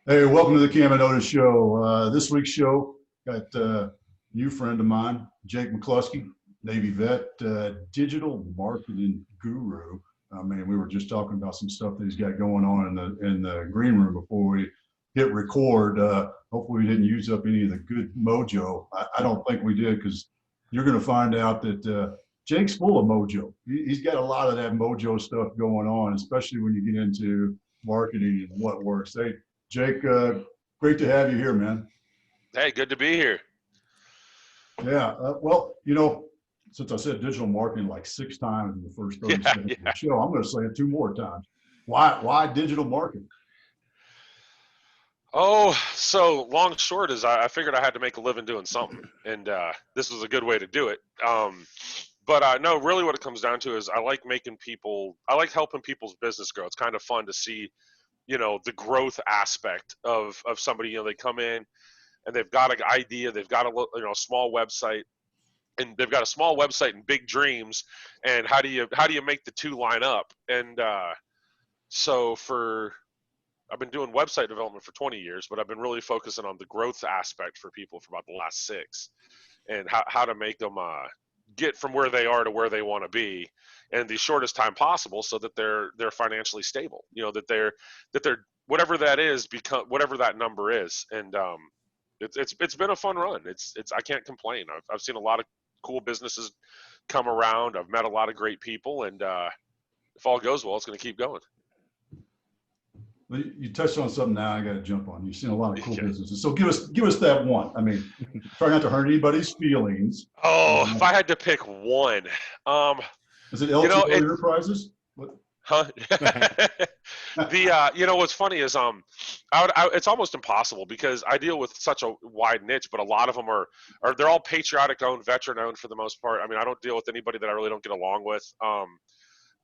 Hey, welcome to the Cam Otis show. This week's show got a new friend of mine, Jake McCluskey, Navy vet, digital marketing guru. I mean, we were just talking about some stuff that he's got going on in the green room before we hit record. Hopefully, we didn't use up any of the good mojo. I don't think we did, because you're going to find out that Jake's full of mojo. He's got a lot of that mojo stuff going on, especially when you get into marketing and what works. Jake, great to have you here, man. Hey, good to be here. Yeah, well, since I said digital marketing like 6 times in the first 30 Yeah, seconds of yeah. the show, I'm going to say it 2 more times. Why digital marketing? Oh, so long short is I figured I had to make a living doing something, and this was a good way to do it. But no, really what it comes down to is I like helping people's business grow. It's kind of fun to see, the growth aspect of somebody. They come in and they've got an idea, they've got a small website, and they've got a small website and big dreams, and how do you make the two line up? And so for I've been doing website development for 20 years, but I've been really focusing on the growth aspect for people for about the last 6, and how to make them get from where they are to where they want to be in the shortest time possible, so that they're financially stable. That they're whatever that is, become whatever that number is. And it's been a fun run. It's I can't complain. I've seen a lot of cool businesses come around. I've met a lot of great people, and if all goes well, it's going to keep going. Well, you touched on something now I got to jump on. You've seen a lot of cool Okay. businesses. So give us that one. I mean, try not to hurt anybody's feelings. Oh, if I had to pick one, Is it you know, LTO it, Enterprises? What? huh? What's funny is it's almost impossible, because I deal with such a wide niche, but a lot of them are they're all patriotic owned, veteran owned for the most part. I mean, I don't deal with anybody that I really don't get along with.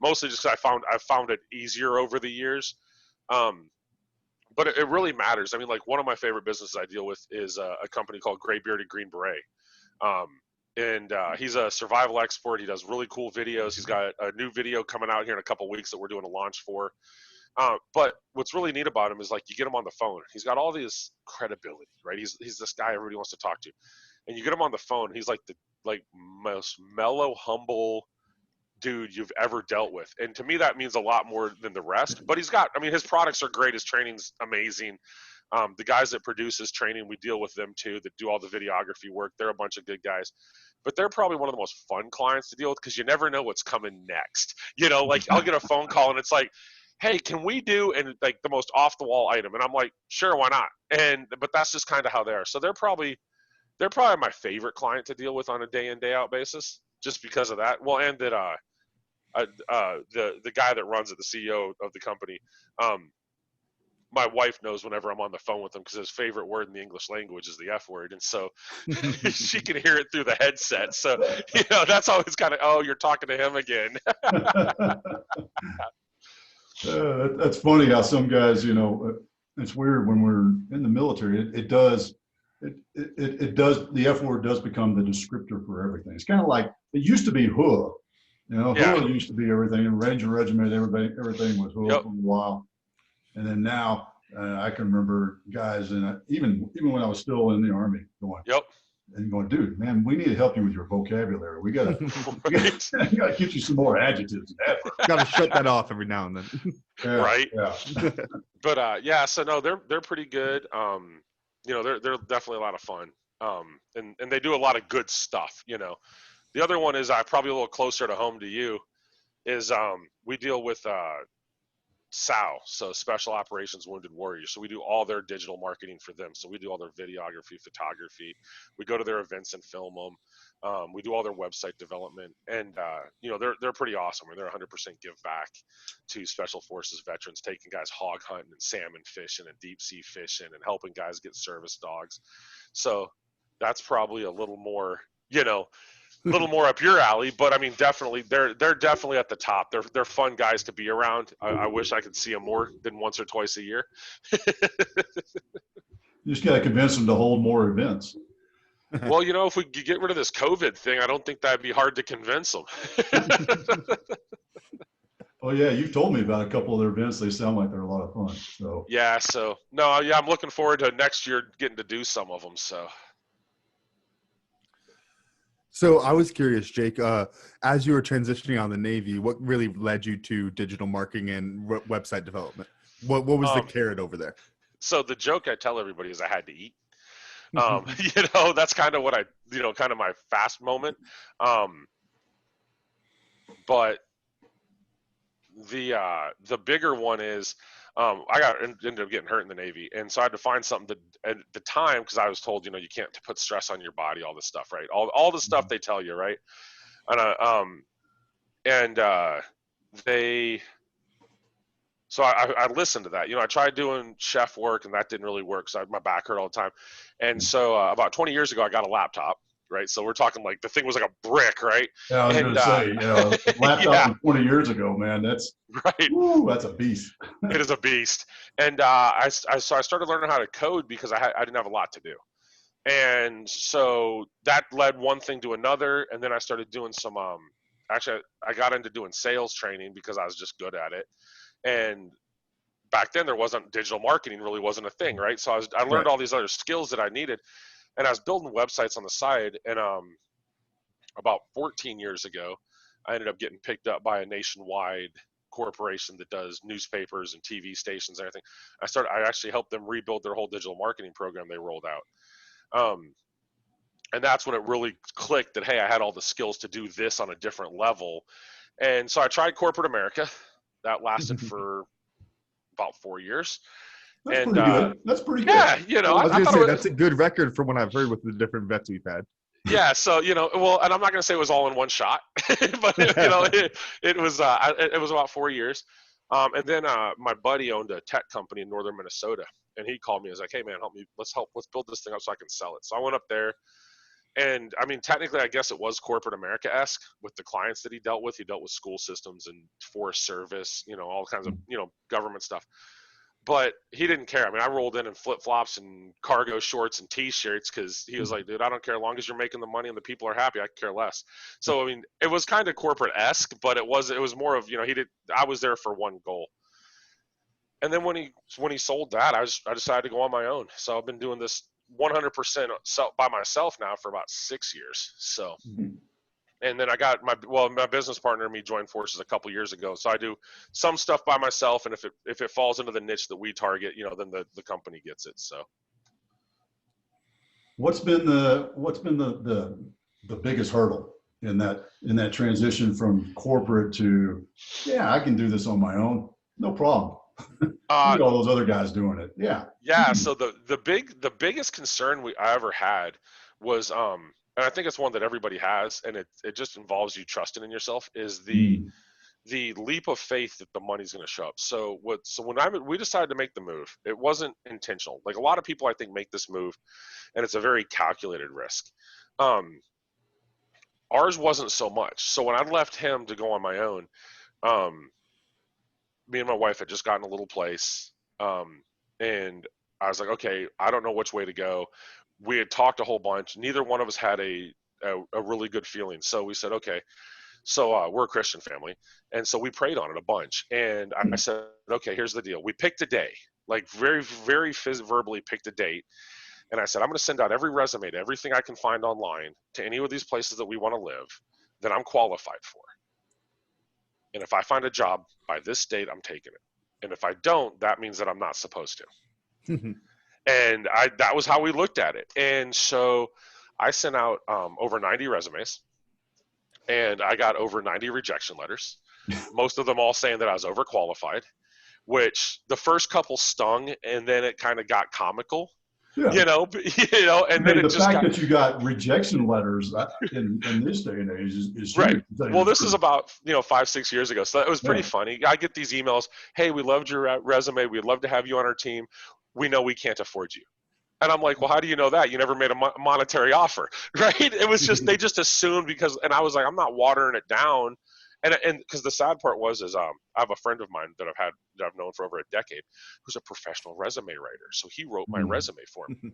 Mostly just 'cause I've found it easier over the years. Um, but it really matters. I mean, like, one of my favorite businesses I deal with is a company called Gray Bearded Green Beret. Um, and he's a survival expert. He does really cool videos. He's got a new video coming out here in a couple weeks that we're doing a launch for. But what's really neat about him is, like, you get him on the phone. He's got all this credibility, right? He's this guy everybody wants to talk to, and you get him on the phone. He's like the most mellow, humble dude you've ever dealt with. And to me, that means a lot more than the rest. But his products are great. His training's amazing. The guys that produce his training, we deal with them too, that do all the videography work. They're a bunch of good guys. But they're probably one of the most fun clients to deal with, because you never know what's coming next. Like, I'll get a phone call and it's like, hey, can we do, and like, the most off the wall item? And I'm like, sure, why not? But that's just kind of how they are. So they're probably my favorite client to deal with on a day in, day out basis, just because of that. Well, and that the guy that runs it, the CEO of the company, my wife knows whenever I'm on the phone with him, because his favorite word in the English language is the F word, and so she can hear it through the headset. So that's always kind of, oh, you're talking to him again. That's funny how some guys, it's weird when we're in the military. The F word does become the descriptor for everything. It's kind of like it used to be hood. Yeah. Hood used to be everything. In Ranger Regiment, everything was hood Yep. for a while. And then now, I can remember guys, and even when I was still in the Army, Yep. going, dude, man, we need to help you with your vocabulary. We gotta Right. get you some more adjectives. Got to shut that off every now and then. Yeah, Right. Yeah. But yeah, so no, they're pretty good. They're definitely a lot of fun. And they do a lot of good stuff. The other one is probably a little closer to home to you. Is we deal with SOWW, so Special Operations Wounded Warriors. So we do all their digital marketing for them. So we do all their videography, photography. We go to their events and film them. We do all their website development, and they're pretty awesome. And they're 100% give back to Special Forces veterans, taking guys hog hunting and salmon fishing and deep sea fishing, and helping guys get service dogs. So that's probably a little more, up your alley. But I mean, definitely, they're definitely at the top. They're fun guys to be around. I wish I could see them more than once or twice a year. You just got to convince them to hold more events. Well, if we could get rid of this COVID thing, I don't think that'd be hard to convince them. Oh yeah, you've told me about a couple of their events. They sound like they're a lot of fun. So Yeah. So no, yeah, I'm looking forward to next year getting to do some of them. So. So I was curious, Jake, as you were transitioning out of the Navy, what really led you to digital marketing and website development? What was the Um, carrot over there? so the joke I tell everybody is I had to eat. You know, that's kind of what I, you know, kind of my fast moment. But the bigger one is ended up getting hurt in the Navy, and so I had to find something that at the time, because I was told, you know, you can't put stress on your body, all this stuff, right? All the stuff they tell you, right? And they so I listened to that. You know, I tried doing chef work, and that didn't really work. So my back hurt all the time. And so about 20 years ago, I got a laptop, right? So we're talking like the thing was like a brick, right? yeah, I was going And to say, you know, laptop yeah, from 20 years ago, man, that's right. that's a beast. It is a beast. And so I started learning how to code because I didn't have a lot to do. And so that led one thing to another. And then I started doing some, actually, I got into doing sales training because I was just good at it. And back then there wasn't digital marketing, really wasn't a thing, right? So I learned Right. all these other skills that I needed, and I was building websites on the side. And about 14 years ago, I ended up getting picked up by a nationwide corporation that does newspapers and TV stations and everything. I actually helped them rebuild their whole digital marketing program they rolled out. And that's when it really clicked that, hey, I had all the skills to do this on a different level. And so I tried corporate America. That lasted for about 4 years. That's And pretty good. That's pretty good. yeah, you know, I was I going to thought say it was, that's a good record from what I've heard with the different vets we've had. yeah. So, you know, well, and I'm not going to say it was all in one shot, but you know, it was about 4 years. And then my buddy owned a tech company in northern Minnesota, and he called me. He was like, "Hey, man, let's build this thing up so I can sell it." So I went up there, and I mean, technically, I guess it was corporate America-esque with the clients that he dealt with. He dealt with school systems and Forest Service, you know, all kinds of, you know, government stuff. But he didn't care. I mean, I rolled in flip-flops and cargo shorts and T-shirts because he was like, dude, I don't care. As long as you're making the money and the people are happy, I care less. So, I mean, it was kind of corporate-esque, but it was more of, you know, I was there for one goal. And then when he sold that, I decided to go on my own. So I've been doing this 100% by myself now for about 6 years. So, and then I got my business partner and me joined forces a couple years ago. So I do some stuff by myself, and if it falls into the niche that we target, you know, then the company gets it. So What's been the biggest hurdle in that transition from corporate to, yeah, I can do this on my own, no problem. Look at all those other guys doing it. Yeah. yeah. So the biggest concern I ever had was and I think it's one that everybody has, and it just involves you trusting in yourself, is the leap of faith that the money's going to show up. So when we decided to make the move, it wasn't intentional. Like a lot of people, I think, make this move, and it's a very calculated risk. Ours wasn't so much. So when I left him to go on my own, me and my wife had just gotten a little place, and I was like, okay, I don't know which way to go. We had talked a whole bunch. Neither one of us had a really good feeling. So we said, okay. So we're a Christian family, and so we prayed on it a bunch. And I said, okay, here's the deal. We picked a day, like very, very verbally picked a date. And I said, I'm going to send out every resume to everything I can find online to any of these places that we want to live that I'm qualified for. And if I find a job by this date, I'm taking it. And if I don't, that means that I'm not supposed to. And that was how we looked at it. And so I sent out over 90 resumes, and I got over 90 rejection letters, most of them all saying that I was overqualified, which the first couple stung, and then it kind of got comical. Yeah. And then the fact that you got rejection letters in this day and age is right. huge. Well, this is about 5-6 years ago, so that was pretty funny. I get these emails, hey, we loved your resume, we'd love to have you on our team, we know we can't afford you. And I'm like, well, how do you know that? You never made a monetary offer, right? It was just, they just assumed and I was like, I'm not watering it down. And because the sad part is I have a friend of mine that I've known for over a decade who's a professional resume writer. So he wrote my resume for me.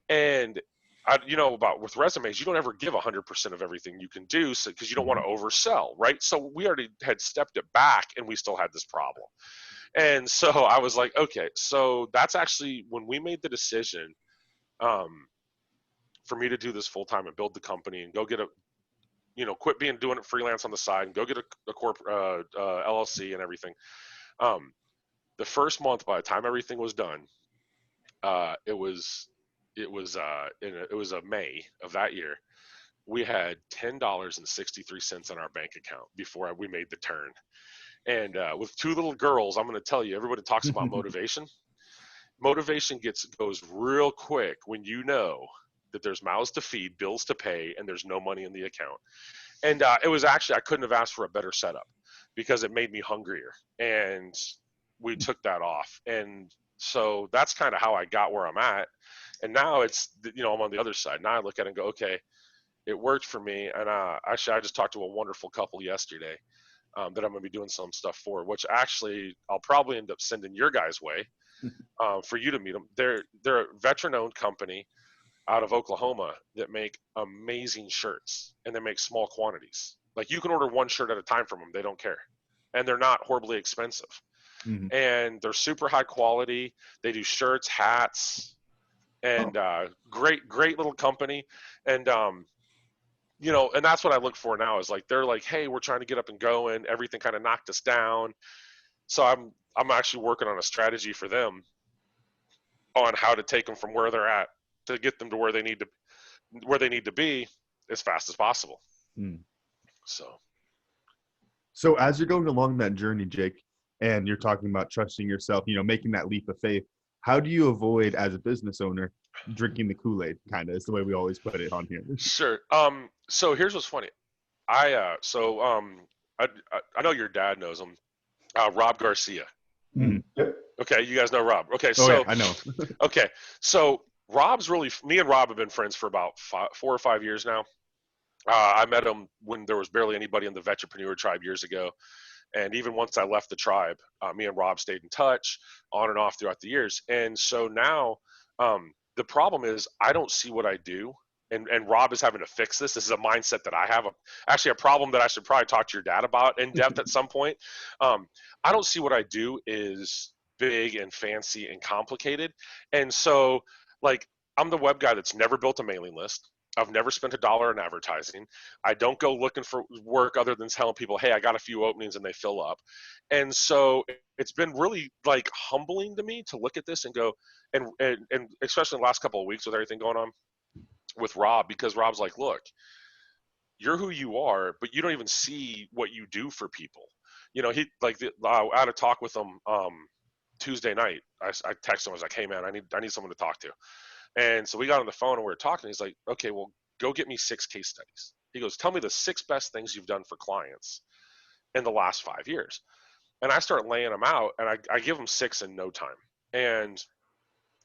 And about with resumes, you don't ever give 100% of everything you can do, so because you don't want to oversell, right? So we already had stepped it back, and we still had this problem. And so I was like, okay, so that's actually when we made the decision for me to do this full time and build the company and go get quit doing it freelance on the side and go get a corporate LLC and everything. The first month, by the time everything was done, it was a May of that year. We had $10.63 in our bank account before we made the turn. And with two little girls, I'm going to tell you, everybody talks about motivation. Motivation goes real quick when you know that there's mouths to feed, bills to pay, and there's no money in the account. And it was actually, I couldn't have asked for a better setup because it made me hungrier. And we took that off. And so that's kind of how I got where I'm at. And now it's, I'm on the other side. Now I look at it and go, okay, it worked for me. And actually, I just talked to a wonderful couple yesterday that I'm going to be doing some stuff for, which actually I'll probably end up sending your guys' way for you to meet them. They're a veteran-owned company out of Oklahoma that make amazing shirts, and they make small quantities. Like, you can order one shirt at a time from them. They don't care. And they're not horribly expensive. Mm-hmm. And they're super high quality. They do shirts, hats, and great little company. And, and that's what I look for now is like, they're like, hey, we're trying to get up and going. Everything kind of knocked us down. So I'm actually working on a strategy for them on how to take them from where they're at to get them to where they need to be as fast as possible. So as you're going along that journey, Jake, and you're talking about trusting yourself, making that leap of faith, how do you avoid, as a business owner, drinking the Kool-Aid? Kind of is the way we always put it on here. Sure. So here's what's funny. I know your dad knows him, Rob Garcia. Yep. Okay, you guys know Rob. Okay, yeah, I know. Okay, so me and Rob have been friends for about 4 or 5 years now. I met him when there was barely anybody in the entrepreneur tribe years ago. And even once I left the tribe, me and Rob stayed in touch on and off throughout the years. And so now the problem is I don't see what I do. And Rob is having to fix this. This is a mindset that I have, actually a problem that I should probably talk to your dad about in depth at some point. I don't see what I do is big and fancy and complicated. And so, like, I'm the web guy that's never built a mailing list. I've never spent $1 in advertising. I don't go looking for work other than telling people, hey, I got a few openings, and they fill up. And so it's been really, like, humbling to me to look at this and go, and especially in the last couple of weeks with everything going on with Rob, because Rob's like, look, you're who you are, but you don't even see what you do for people. He I had a talk with him Tuesday night. I texted him. I was like, hey man, I need someone to talk to. And so we got on the phone and we were talking. He's like, okay, well, go get me 6 case studies. He goes, tell me the 6 best things you've done for clients in the last 5 years. And I start laying them out, and I give him 6 in no time. And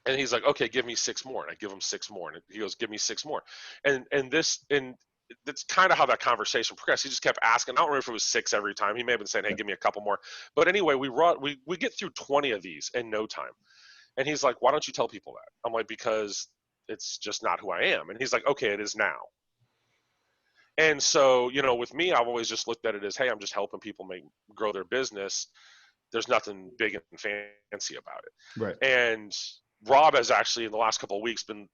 he's like, okay, give me 6 more. And I give him 6 more. And he goes, give me 6 more. And that's kind of how that conversation progressed. He just kept asking. I don't remember if it was 6 every time. He may have been saying, hey, give me a couple more. But anyway, we get through 20 of these in no time. And he's like, why don't you tell people that? I'm like, because it's just not who I am. And he's like, okay, it is now. And so, with me, I've always just looked at it as, hey, I'm just helping people grow their business. There's nothing big and fancy about it. Right. And Rob has actually, in the last couple of weeks, been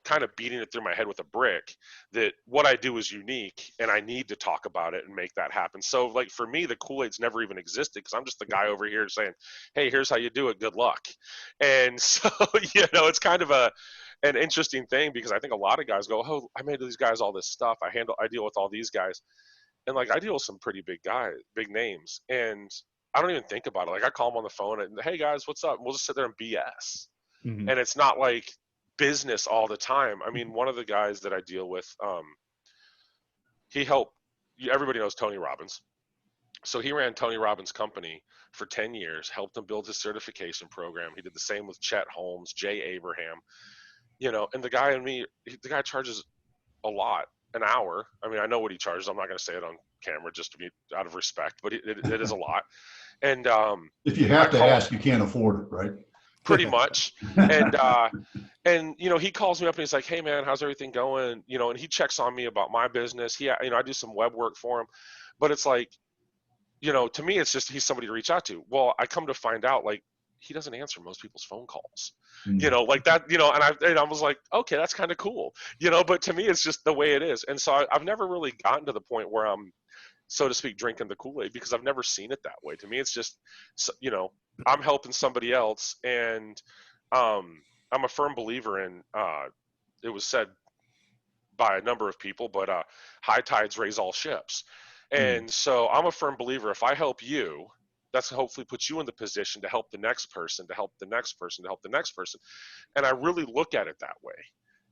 kind of beating it through my head with a brick that what I do is unique, and I need to talk about it and make that happen. So, like, for me, the Kool-Aid's never even existed, because I'm just the guy over here saying, hey, here's how you do it. Good luck. And so, it's kind of an interesting thing, because I think a lot of guys go, oh, I made these guys all this stuff. I deal with all these guys. And, like, I deal with some pretty big names. And I don't even think about it. Like, I call them on the phone and, hey, guys, what's up? We'll just sit there and BS. Mm-hmm. And it's not like business all the time. I mean, one of the guys that I deal with, everybody knows Tony Robbins. So he ran Tony Robbins' company for 10 years, helped him build his certification program. He did the same with Chet Holmes, Jay Abraham, and the guy charges a lot an hour. I mean, I know what he charges. I'm not going to say it on camera just to be out of respect, but it is a lot. And if you have to ask, you can't afford it, right? pretty much. And you know, he calls me up and he's like, "Hey man, how's everything going?" You know, and he checks on me about my business. You know, I do some web work for him, but it's like, you know, to me, it's just he's somebody to reach out to. Well, I come to find out, like, he doesn't answer most people's phone calls, you know, like that, you know, and I was like, okay, that's kind of cool, you know, but to me, it's just the way it is. And so I've never really gotten to the point where I'm, so to speak, drinking the Kool-Aid, because I've never seen it that way. To me, it's just, you know, I'm helping somebody else. And I'm a firm believer in, it was said by a number of people, but high tides raise all ships. And so I'm a firm believer, if I help you, that's hopefully put you in the position to help the next person, to help the next person, to help the next person. And I really look at it that way.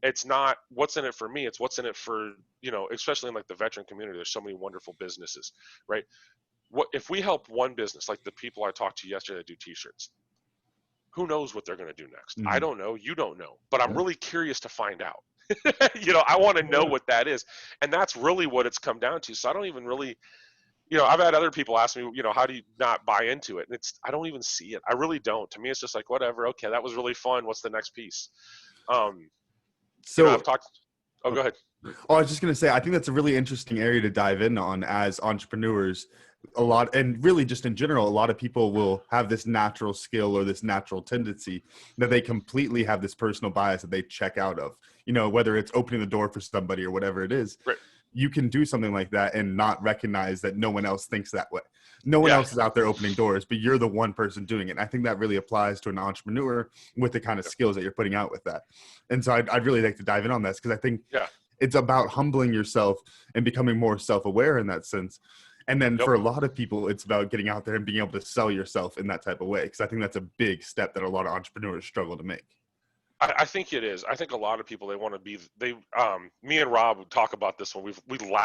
It's not what's in it for me, it's what's in it for, you know, especially in like the veteran community, there's so many wonderful businesses, right? What if we help one business, like the people I talked to yesterday that do t-shirts, who knows what they're going to do next? I don't know, you don't know, but I'm really curious to find out. You know, I want to know what that is. And that's really what it's come down to. So I don't even really, you know, I've had other people ask me, you know, how do you not buy into it? And I don't even see it. I really don't. To me, it's just like, whatever. Okay, that was really fun. What's the next piece? So you know, I've talked. Oh, go ahead. Oh, I was just going to say, I think that's a really interesting area to dive in on as entrepreneurs. A lot, and really just in general, a lot of people will have this natural skill or this natural tendency that they completely have this personal bias that they check out of, you know, whether it's opening the door for somebody or whatever it is. Right. You can do something like that and not recognize that no one else thinks that way. No one else is out there opening doors, but you're the one person doing it. And I think that really applies to an entrepreneur with the kind of skills that you're putting out with that. And so I'd really like to dive in on this, because I think it's about humbling yourself and becoming more self-aware in that sense. And then for a lot of people, it's about getting out there and being able to sell yourself in that type of way. Because I think that's a big step that a lot of entrepreneurs struggle to make. I think it is. I think a lot of people, they want to be, me and Rob would talk about this one.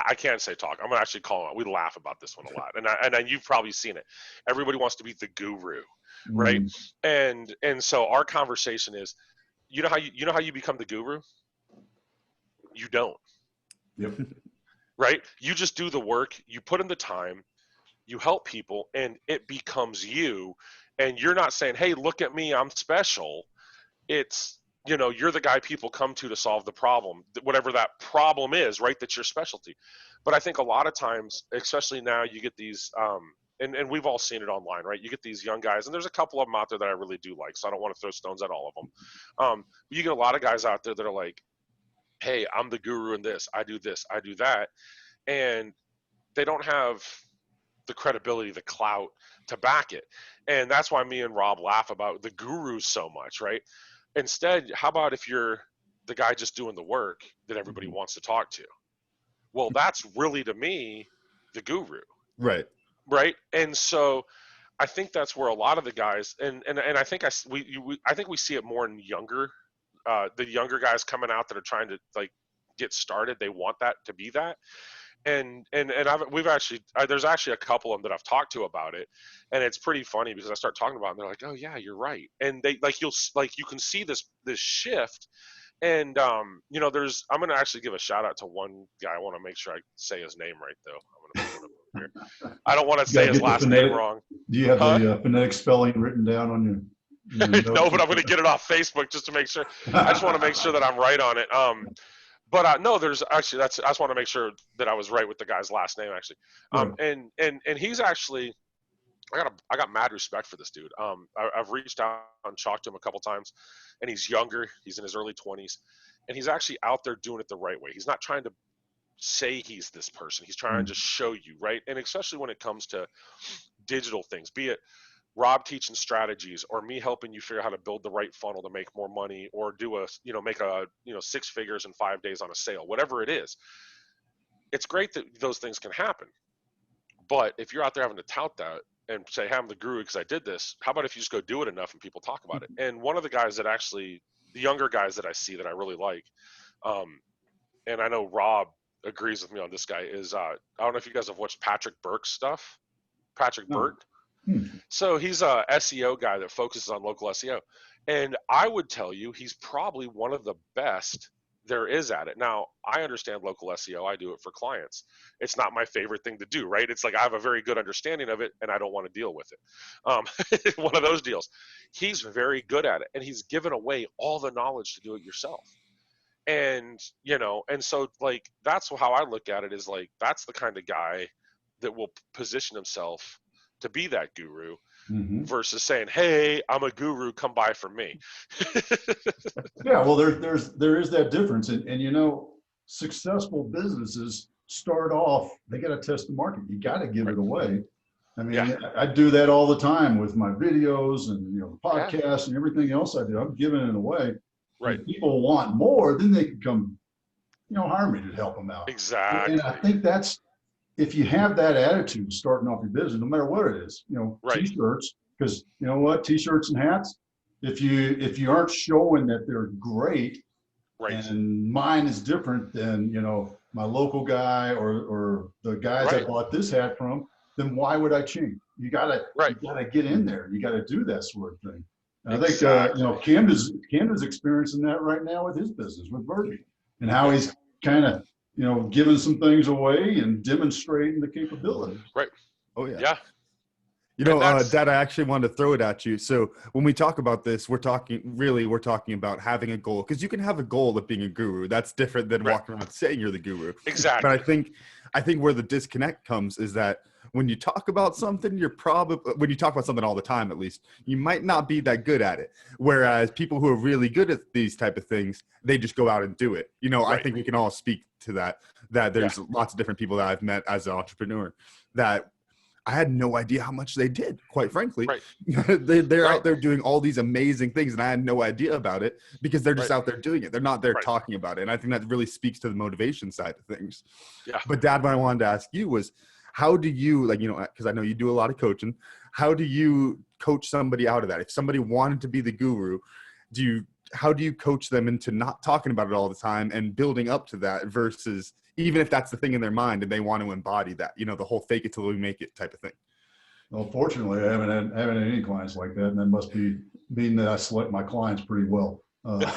I can't say talk. I'm going to actually call it. We laugh about this one a lot. And you've probably seen it. Everybody wants to be the guru, right? And so our conversation is, you know how you become the guru? You don't. Yep. Right? You just do the work, you put in the time, you help people, and it becomes you. And you're not saying, hey, look at me, I'm special. It's, you know, you're the guy people come to solve the problem, whatever that problem is, right? That's your specialty. But I think a lot of times, especially now, you get these, and we've all seen it online, right? You get these young guys, and there's a couple of them out there that I really do like, so I don't want to throw stones at all of them. You get a lot of guys out there that are like, hey, I'm the guru in this, I do that. And they don't have the credibility, the clout to back it. And that's why me and Rob laugh about the gurus so much, right? Instead, how about if you're the guy just doing the work that everybody wants to talk to? Well, that's really, to me, the guru. Right. Right. And so I think that's where a lot of the guys, and I think I think we see it more in the younger guys coming out that are trying to like get started. They want that to be that. And there's actually a couple of them that I've talked to about it, and it's pretty funny because I start talking about it and they're like, oh yeah, you're right. And they you can see this shift. And you know, I'm going to actually give a shout out to one guy. I want to make sure I say his name right though. I'm going to put it up here. I don't want to say his last name wrong. Do you have the phonetic spelling written down on your no, but I'm going to get it off Facebook just to make sure. I just want to make sure that I'm right on it. But no, there's actually, I just want to make sure that I was right with the guy's last name actually. And he's actually, I got mad respect for this dude. I've reached out and talked to him a couple times, and he's younger. He's in his early 20s, and he's actually out there doing it the right way. He's not trying to say he's this person. He's trying to show you, right? And especially when it comes to digital things, be it Rob teaching strategies or me helping you figure out how to build the right funnel to make more money or make 6 figures in 5 days on a sale, whatever it is. It's great that those things can happen. But if you're out there having to tout that and say, hey, I'm the guru because I did this, how about if you just go do it enough and people talk about it? And one of the guys that actually, the younger guys that I see that I really like, and I know Rob agrees with me on this guy, is I don't know if you guys have watched Patrick Burke's stuff. Patrick Burke. So he's a SEO guy that focuses on local SEO. And I would tell you he's probably one of the best there is at it. Now, I understand local SEO. I do it for clients. It's not my favorite thing to do, right? It's like I have a very good understanding of it, and I don't want to deal with it. One of those deals. He's very good at it, and he's given away all the knowledge to do it yourself. And, and so, like, that's how I look at it, is like, that's the kind of guy that will position himself to be that guru, versus saying, hey, I'm a guru, come buy from me. Yeah, well, there is that difference. And successful businesses start off, they got to test the market. You got to give it away. I mean, I do that all the time with my videos and, the podcasts and everything else I do. I'm giving it away. Right. If people want more, then they can come, hire me to help them out. Exactly. And I think that's, if you have that attitude starting off your business, no matter what it is, t-shirts, because you know what, t-shirts and hats, if you aren't showing that they're great, and mine is different than, my local guy or the guys I bought this hat from, then why would I change? You gotta get in there. You gotta do that sort of thing. And I think, Camden's experiencing that right now with his business, with Verdi, and how he's kind of, giving some things away and demonstrating the capabilities. Right. Oh yeah. Yeah. Dad, I actually wanted to throw it at you. So when we talk about this, we're talking about having a goal, because you can have a goal of being a guru. That's different than walking around saying you're the guru. Exactly. But I think where the disconnect comes is that when you talk about something, when you talk about something all the time, at least, you might not be that good at it. Whereas people who are really good at these type of things, they just go out and do it. I think we can all speak to that there's lots of different people that I've met as an entrepreneur that I had no idea how much they did, quite frankly. Right. They're out there doing all these amazing things, and I had no idea about it because they're just out there doing it. They're not there talking about it. And I think that really speaks to the motivation side of things. Yeah. But Dad, what I wanted to ask you was, how do you, because I know you do a lot of coaching, how do you coach somebody out of that? If somebody wanted to be the guru, how do you coach them into not talking about it all the time and building up to that, versus even if that's the thing in their mind and they want to embody that, the whole fake it till we make it type of thing? Well, fortunately, I haven't had any clients like that, and that must mean that I select my clients pretty well. But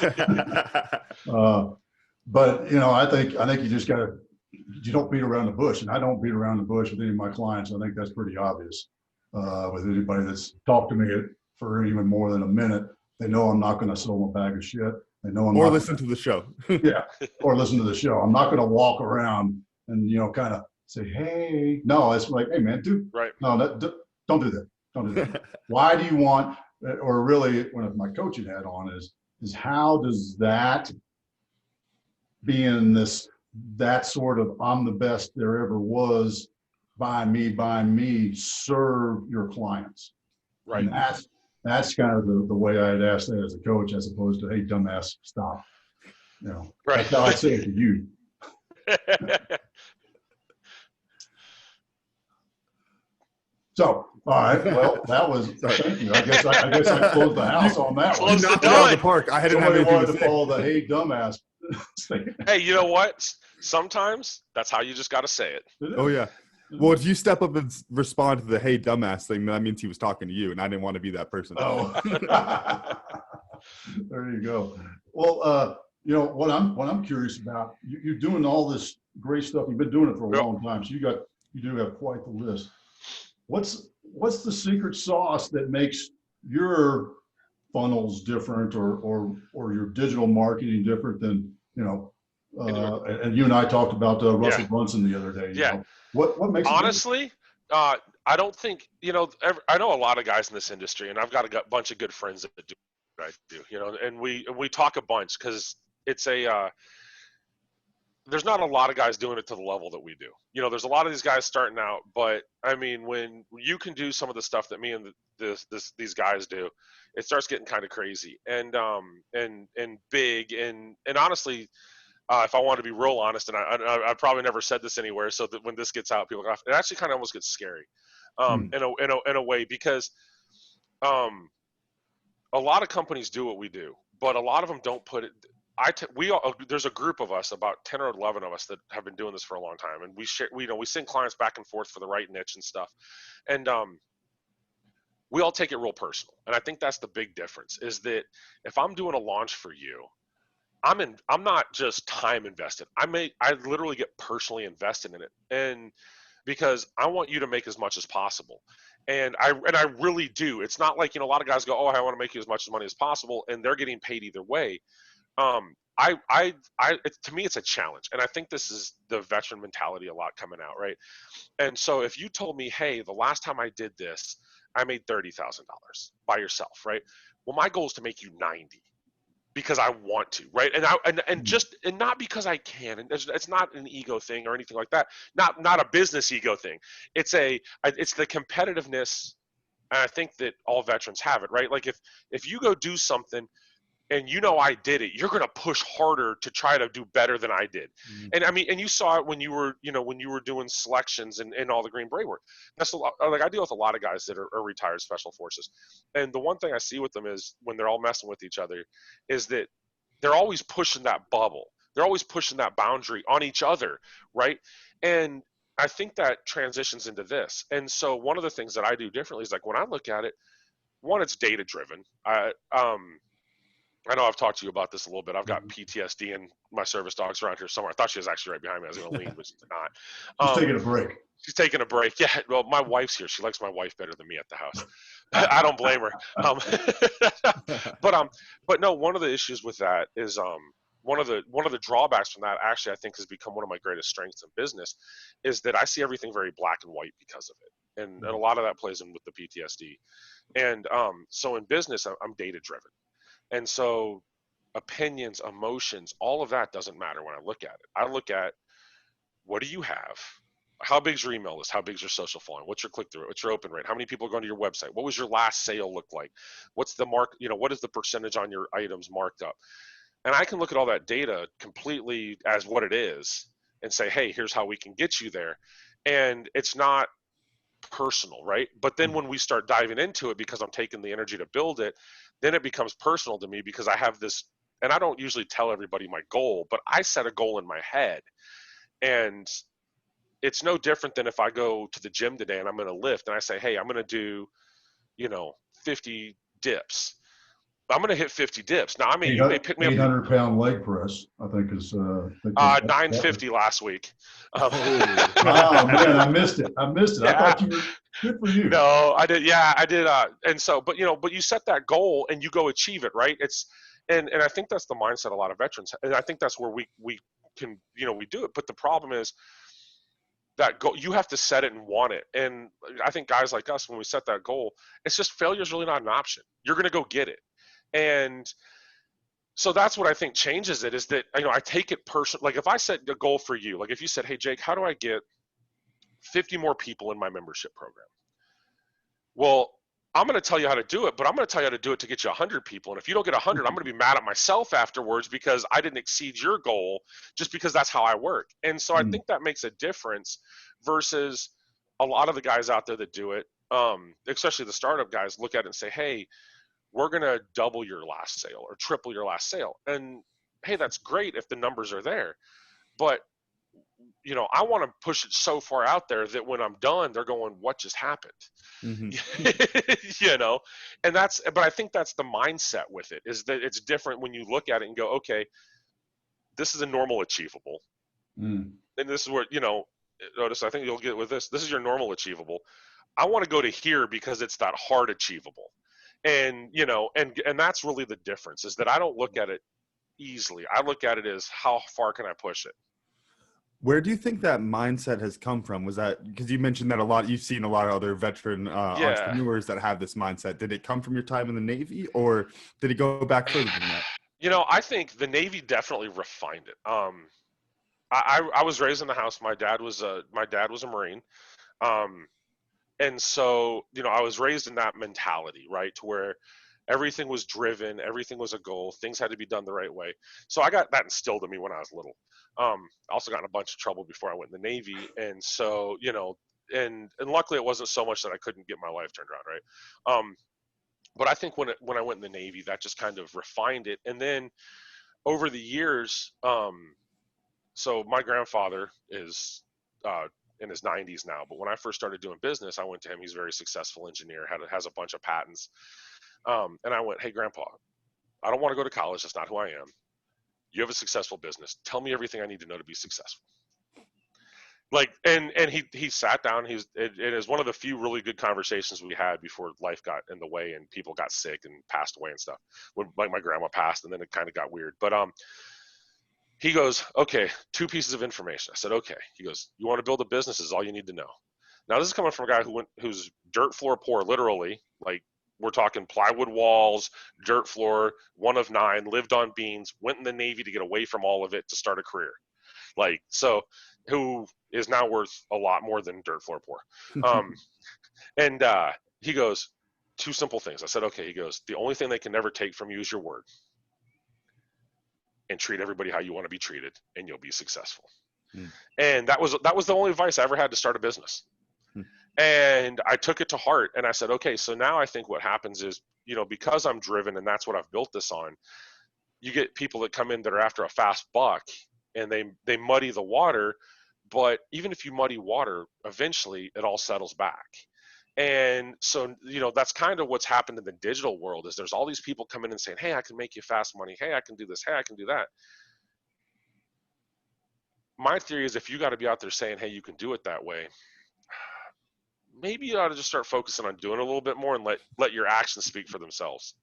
I think you just you don't beat around the bush, and I don't beat around the bush with any of my clients. I think that's pretty obvious. With anybody that's talked to me for even more than a minute, they know I'm not going to sell them a bag of shit. They know I'm not listen to the show. Or listen to the show. I'm not going to walk around and kind of say, hey, no, it's like, hey man, dude, no, don't do that. Don't do that. Why do you want, or really, when my coaching hat on is how does that being that sort of I'm the best there ever was, buy me, serve your clients. Right. And that's kind of the way I'd ask that as a coach, as opposed to, hey, dumbass, stop. That's how I say it to you. So, all right. Well, that was. Thank you. I guess I closed the house on that one. Closed the door. The park. I hadn't Somebody have anything wanted to follow the hey dumbass. Hey, you know what? Sometimes that's how you just got to say it. Oh yeah. Well, if you step up and respond to the hey dumbass thing, that means he was talking to you, and I didn't want to be that person. Oh. There you go. Well, what I'm curious about, you're doing all this great stuff. You've been doing it for a long time, so you do have quite the list. What's the secret sauce that makes your funnels different, or your digital marketing different than and you and I talked about Russell Brunson the other day. What makes honestly it I don't think I know a lot of guys in this industry, and I've got a bunch of good friends that do what I do, and we talk a bunch, because it's there's not a lot of guys doing it to the level that we do. There's a lot of these guys starting out, but I mean, when you can do some of the stuff that me and these guys do, it starts getting kind of crazy and big. And honestly, if I want to be real honest, and I probably never said this anywhere, so that when this gets out, people laugh. It actually kind of almost gets scary, in a way, because a lot of companies do what we do, but a lot of them don't put it. There's a group of us, about 10 or 11 of us, that have been doing this for a long time, and we send clients back and forth for the right niche and stuff, and we all take it real personal. And I think that's the big difference, is that if I'm doing a launch for you, I'm not just time invested. I literally get personally invested in it. And because I want you to make as much as possible. And I really do. It's not like, a lot of guys go, "Oh, I want to make you as much money as possible," and they're getting paid either way. To me, it's a challenge. And I think this is the veteran mentality a lot coming out, right? And so if you told me, "Hey, the last time I did this, I made $30,000 by yourself," right? Well, my goal is to make you 90 because I want to, right? And not because I can. And it's not an ego thing or anything like that. Not a business ego thing. It's the competitiveness, and I think that all veterans have it, right? Like if you go do something and I did it, you're going to push harder to try to do better than I did. Mhm. And I mean, and you saw it when you were, when you were doing selections and all the Green Beret work. That's a lot. Like I deal with a lot of guys that are retired special forces. And the one thing I see with them is when they're all messing with each other is that they're always pushing that bubble. They're always pushing that boundary on each other. Right. And I think that transitions into this. And so one of the things that I do differently is like when I look at it, one, it's data driven. I know I've talked to you about this a little bit. I've got PTSD and my service dog's around here somewhere. I thought she was actually right behind me. I was going to lean, but she's not. Just taking a break. She's taking a break. Yeah. Well, my wife's here. She likes my wife better than me at the house. I don't blame her. But no, one of the issues with that is one of the drawbacks from that actually I think has become one of my greatest strengths in business is that I see everything very black and white because of it. And a lot of that plays in with the PTSD. And so in business, I'm data driven. And so opinions, emotions, all of that doesn't matter when I look at it. I look at what do you have? How big's your email list? How big's your social following? What's your click-through rate? What's your open rate? How many people are going to your website? What was your last sale look like? What's the what is the percentage on your items marked up? And I can look at all that data completely as what it is and say, hey, here's how we can get you there. And it's not personal, right? But then when we start diving into it, because I'm taking the energy to build it, then it becomes personal to me because I have this, and I don't usually tell everybody my goal, but I set a goal in my head. And it's no different than if I go to the gym today and I'm going to lift and I say, hey, I'm going to do, 50 dips. I'm going to hit 50 dips. Now, I mean, you may pick me up. 800-pound leg press, I think is. 950 last week. Oh man, I missed it. Yeah. I thought you were good for you. No, I did. Yeah, I did. And so, but you set that goal and you go achieve it, right? And I think that's the mindset a lot of veterans, and I think that's where we can, we do it. But the problem is that goal, you have to set it and want it. And I think guys like us, when we set that goal, it's just failure is really not an option. You're going to go get it. And so that's what I think changes it is that, I take it personal. Like if I set a goal for you, like if you said, hey, Jake, how do I get 50 more people in my membership program? Well, I'm going to tell you how to do it, but I'm going to tell you how to do it to get you 100 people. And if you don't get 100, I'm going to be mad at myself afterwards because I didn't exceed your goal just because that's how I work. And so I think that makes a difference versus a lot of the guys out there that do it, especially the startup guys, look at it and say, hey, we're going to double your last sale or triple your last sale. And hey, that's great if the numbers are there. But, I want to push it so far out there that when I'm done, they're going, what just happened? Mm-hmm. But I think that's the mindset with it is that it's different when you look at it and go, okay, this is a normal achievable. And this is where, notice, I think you'll get with this. This is your normal achievable. I want to go to here because it's that hard achievable. And, and that's really the difference is that I don't look at it easily. I look at it as how far can I push it? Where do you think that mindset has come from? Was that because you mentioned that you've seen a lot of other veteran entrepreneurs that have this mindset. Did it come from your time in the Navy or did it go back further than that? I think the Navy definitely refined it. I was raised in the house. My dad was a Marine. And so, I was raised in that mentality, right? To where everything was driven, everything was a goal, things had to be done the right way. So I got that instilled in me when I was little. I also got in a bunch of trouble before I went in the Navy. And so, and luckily it wasn't so much that I couldn't get my life turned around, right? But I think when I went in the Navy, that just kind of refined it. And then over the years, so my grandfather is in his 90s now, but when I first started doing business, I went to him. He's a very successful engineer, has a bunch of patents. And I went, hey, Grandpa, I don't want to go to college. That's not who I am. You have a successful business. Tell me everything I need to know to be successful. Like, and he sat down. It is one of the few really good conversations we had before life got in the way and people got sick and passed away and stuff. When like my grandma passed, and then it kind of got weird. But he goes, okay, 2 pieces of information. I said, okay. He goes, you want to build a business? This is all you need to know. Now this is coming from a guy who's dirt floor poor, literally. Like, we're talking plywood walls, dirt floor, 1 of 9, lived on beans, went in the Navy to get away from all of it to start a career. Like, so who is now worth a lot more than dirt floor poor. And he goes, 2 simple things. I said, okay. He goes, the only thing they can never take from you is your word. And treat everybody how you want to be treated, and you'll be successful. And that was the only advice I ever had to start a business. And I took it to heart, and I said, okay, so now I think what happens is, you know, because I'm driven and that's what I've built this on, you get people that come in that are after a fast buck, and they muddy the water. But even if you muddy water, eventually it all settles back. And so, you know, that's kind of what's happened in the digital world is there's all these people coming in and saying, hey, I can make you fast money. Hey, I can do this. Hey, I can do that. My theory is if you got to be out there saying, hey, you can do it that way, maybe you ought to just start focusing on doing it a little bit more and let your actions speak for themselves.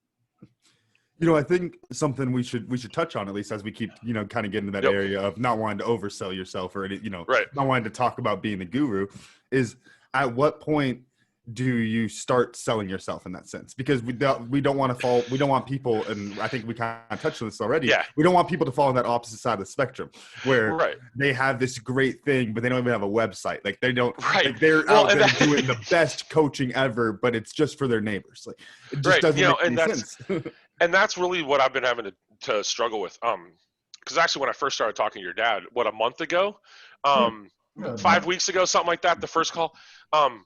You know, I think something we should touch on, at least as we keep, you know, kind of getting into that area of not wanting to oversell yourself or, you know, not wanting to talk about being the guru, is at what point do you start selling yourself in that sense? Because we don't want to fall. We don't want people, and I think we kind of touched on this already. Yeah. We don't want people to fall on that opposite side of the spectrum where they have this great thing, but they don't even have a website. Like they don't. Like they're out there doing the best coaching ever, but it's just for their neighbors. Like it just doesn't make any sense. And that's really what I've been having to struggle with. Because actually, when I first started talking to your dad, a month ago, 5 weeks ago, something like that, the first call. I'm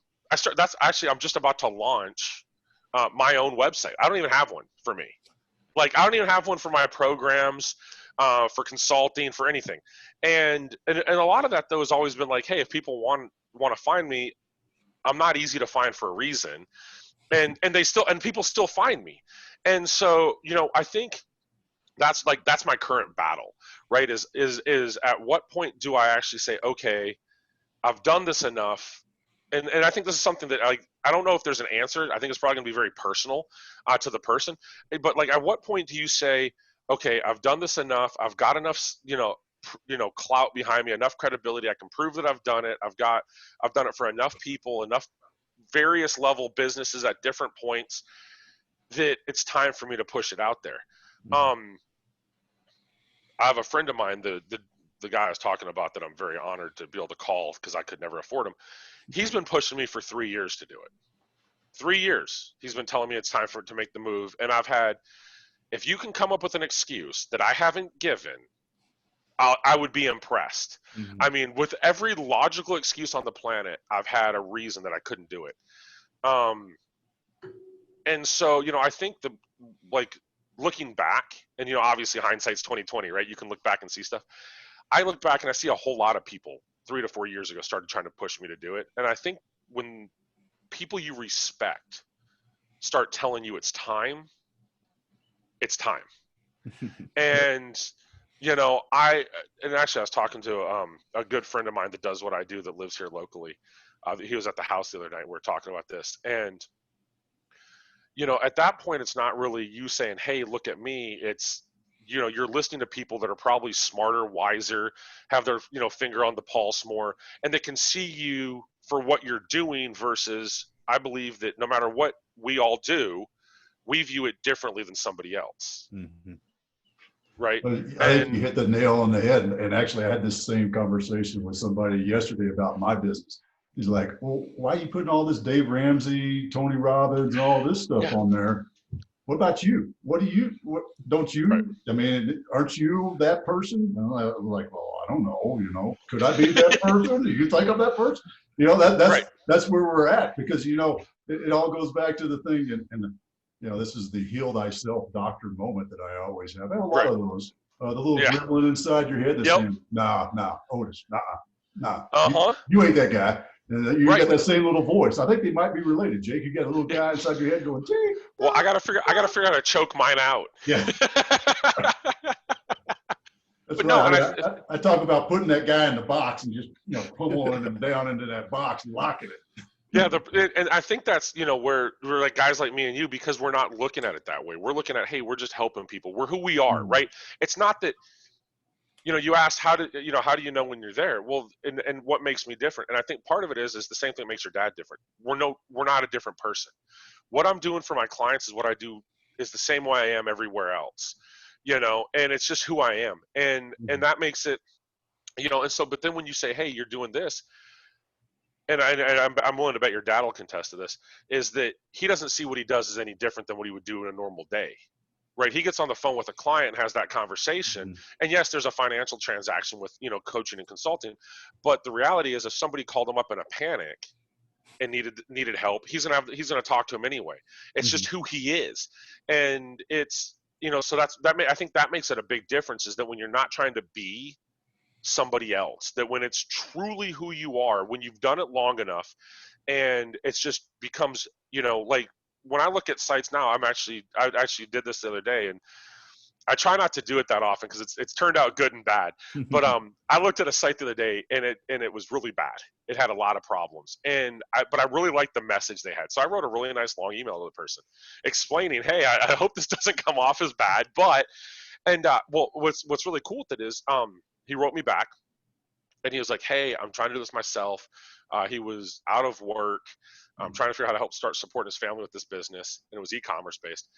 just about to launch my own website. I don't even have one for me. Like, I don't even have one for my programs, for consulting, for anything. And a lot of that, though, has always been like, hey, if people want to find me, I'm not easy to find for a reason. And people still find me. And so, you know, I think that's my current battle, right? Is at what point do I actually say, okay, I've done this enough. And I think this is something that I don't know if there's an answer. I think it's probably going to be very personal to the person. But like, at what point do you say, okay, I've done this enough. I've got enough, you know, clout behind me, enough credibility. I can prove that I've done it. I've done it for enough people, enough various level businesses at different points that it's time for me to push it out there. I have a friend of mine, the guy I was talking about that I'm very honored to be able to call because I could never afford him. He's been pushing me for 3 years to do it. 3 years. He's been telling me it's time to make the move. And I've had, if you can come up with an excuse that I haven't given, I would be impressed. Mm-hmm. I mean, with every logical excuse on the planet, I've had a reason that I couldn't do it. And so, you know, I think looking back, and, you know, obviously hindsight's 20/20, right? You can look back and see stuff. I look back and I see a whole lot of people 3 to 4 years ago started trying to push me to do it. And I think when people you respect start telling you it's time, it's time. And, you know, actually I was talking to a good friend of mine that does what I do that lives here locally. He was at the house the other night. We were talking about this. And, you know, at that point, it's not really you saying, hey, look at me. It's, you know, you're listening to people that are probably smarter, wiser, have their, you know, finger on the pulse more, and they can see you for what you're doing versus I believe that no matter what we all do, we view it differently than somebody else. Mm-hmm. Right. But I think you hit the nail on the head. And actually, I had this same conversation with somebody yesterday about my business. He's like, well, why are you putting all this Dave Ramsey, Tony Robbins, and all this stuff on there? What about you? Don't you? Right. I mean, aren't you that person? And I'm like, well, I don't know. You know, could I be that person? Do you think I'm that person? You know, that's where we're at, because, you know, it all goes back to the thing. And you know, this is the heal thyself doctor moment that I always have. I have a lot of those. The little dribbling inside your head that's saying, nah, Otis, nah. You ain't that guy. You got that same little voice. I think they might be related, Jake. You got a little guy inside your head going, Jake. Well, I gotta figure out how to choke mine out. Yeah. That's But right. no, I, and mean, I talk about putting that guy in the box and just, pummeling him down into that box and locking it. yeah, and I think that's, where we're like guys like me and you, because we're not looking at it that way. We're looking at, hey, we're just helping people. We're who we are, right? It's not that, you asked how do you know when you're there? Well, and what makes me different? And I think part of it is the same thing that makes your dad different. We're not a different person. What I'm doing for my clients is what I do is the same way I am everywhere else, and it's just who I am. And that makes it, and so, but then when you say, hey, you're doing this, and I'm willing to bet your dad will contest to this, is that he doesn't see what he does as any different than what he would do in a normal day. Right, he gets on the phone with a client and has that conversation, and yes, there's a financial transaction with coaching and consulting, but the reality is, if somebody called him up in a panic and needed help, he's gonna talk to him anyway. It's just who he is, and it's so I think that makes it a big difference, is that when you're not trying to be somebody else, that when it's truly who you are, when you've done it long enough, and it's just becomes like. When I look at sites now, I actually did this the other day, and I try not to do it that often because it's turned out good and bad. But I looked at a site the other day, and it was really bad. It had a lot of problems, but I really liked the message they had. So I wrote a really nice long email to the person explaining, hey, I hope this doesn't come off as bad, but well, what's really cool with it is he wrote me back, and he was like, hey, I'm trying to do this myself. He was out of work. I'm trying to figure out how to help start supporting his family with this business. And it was e-commerce based.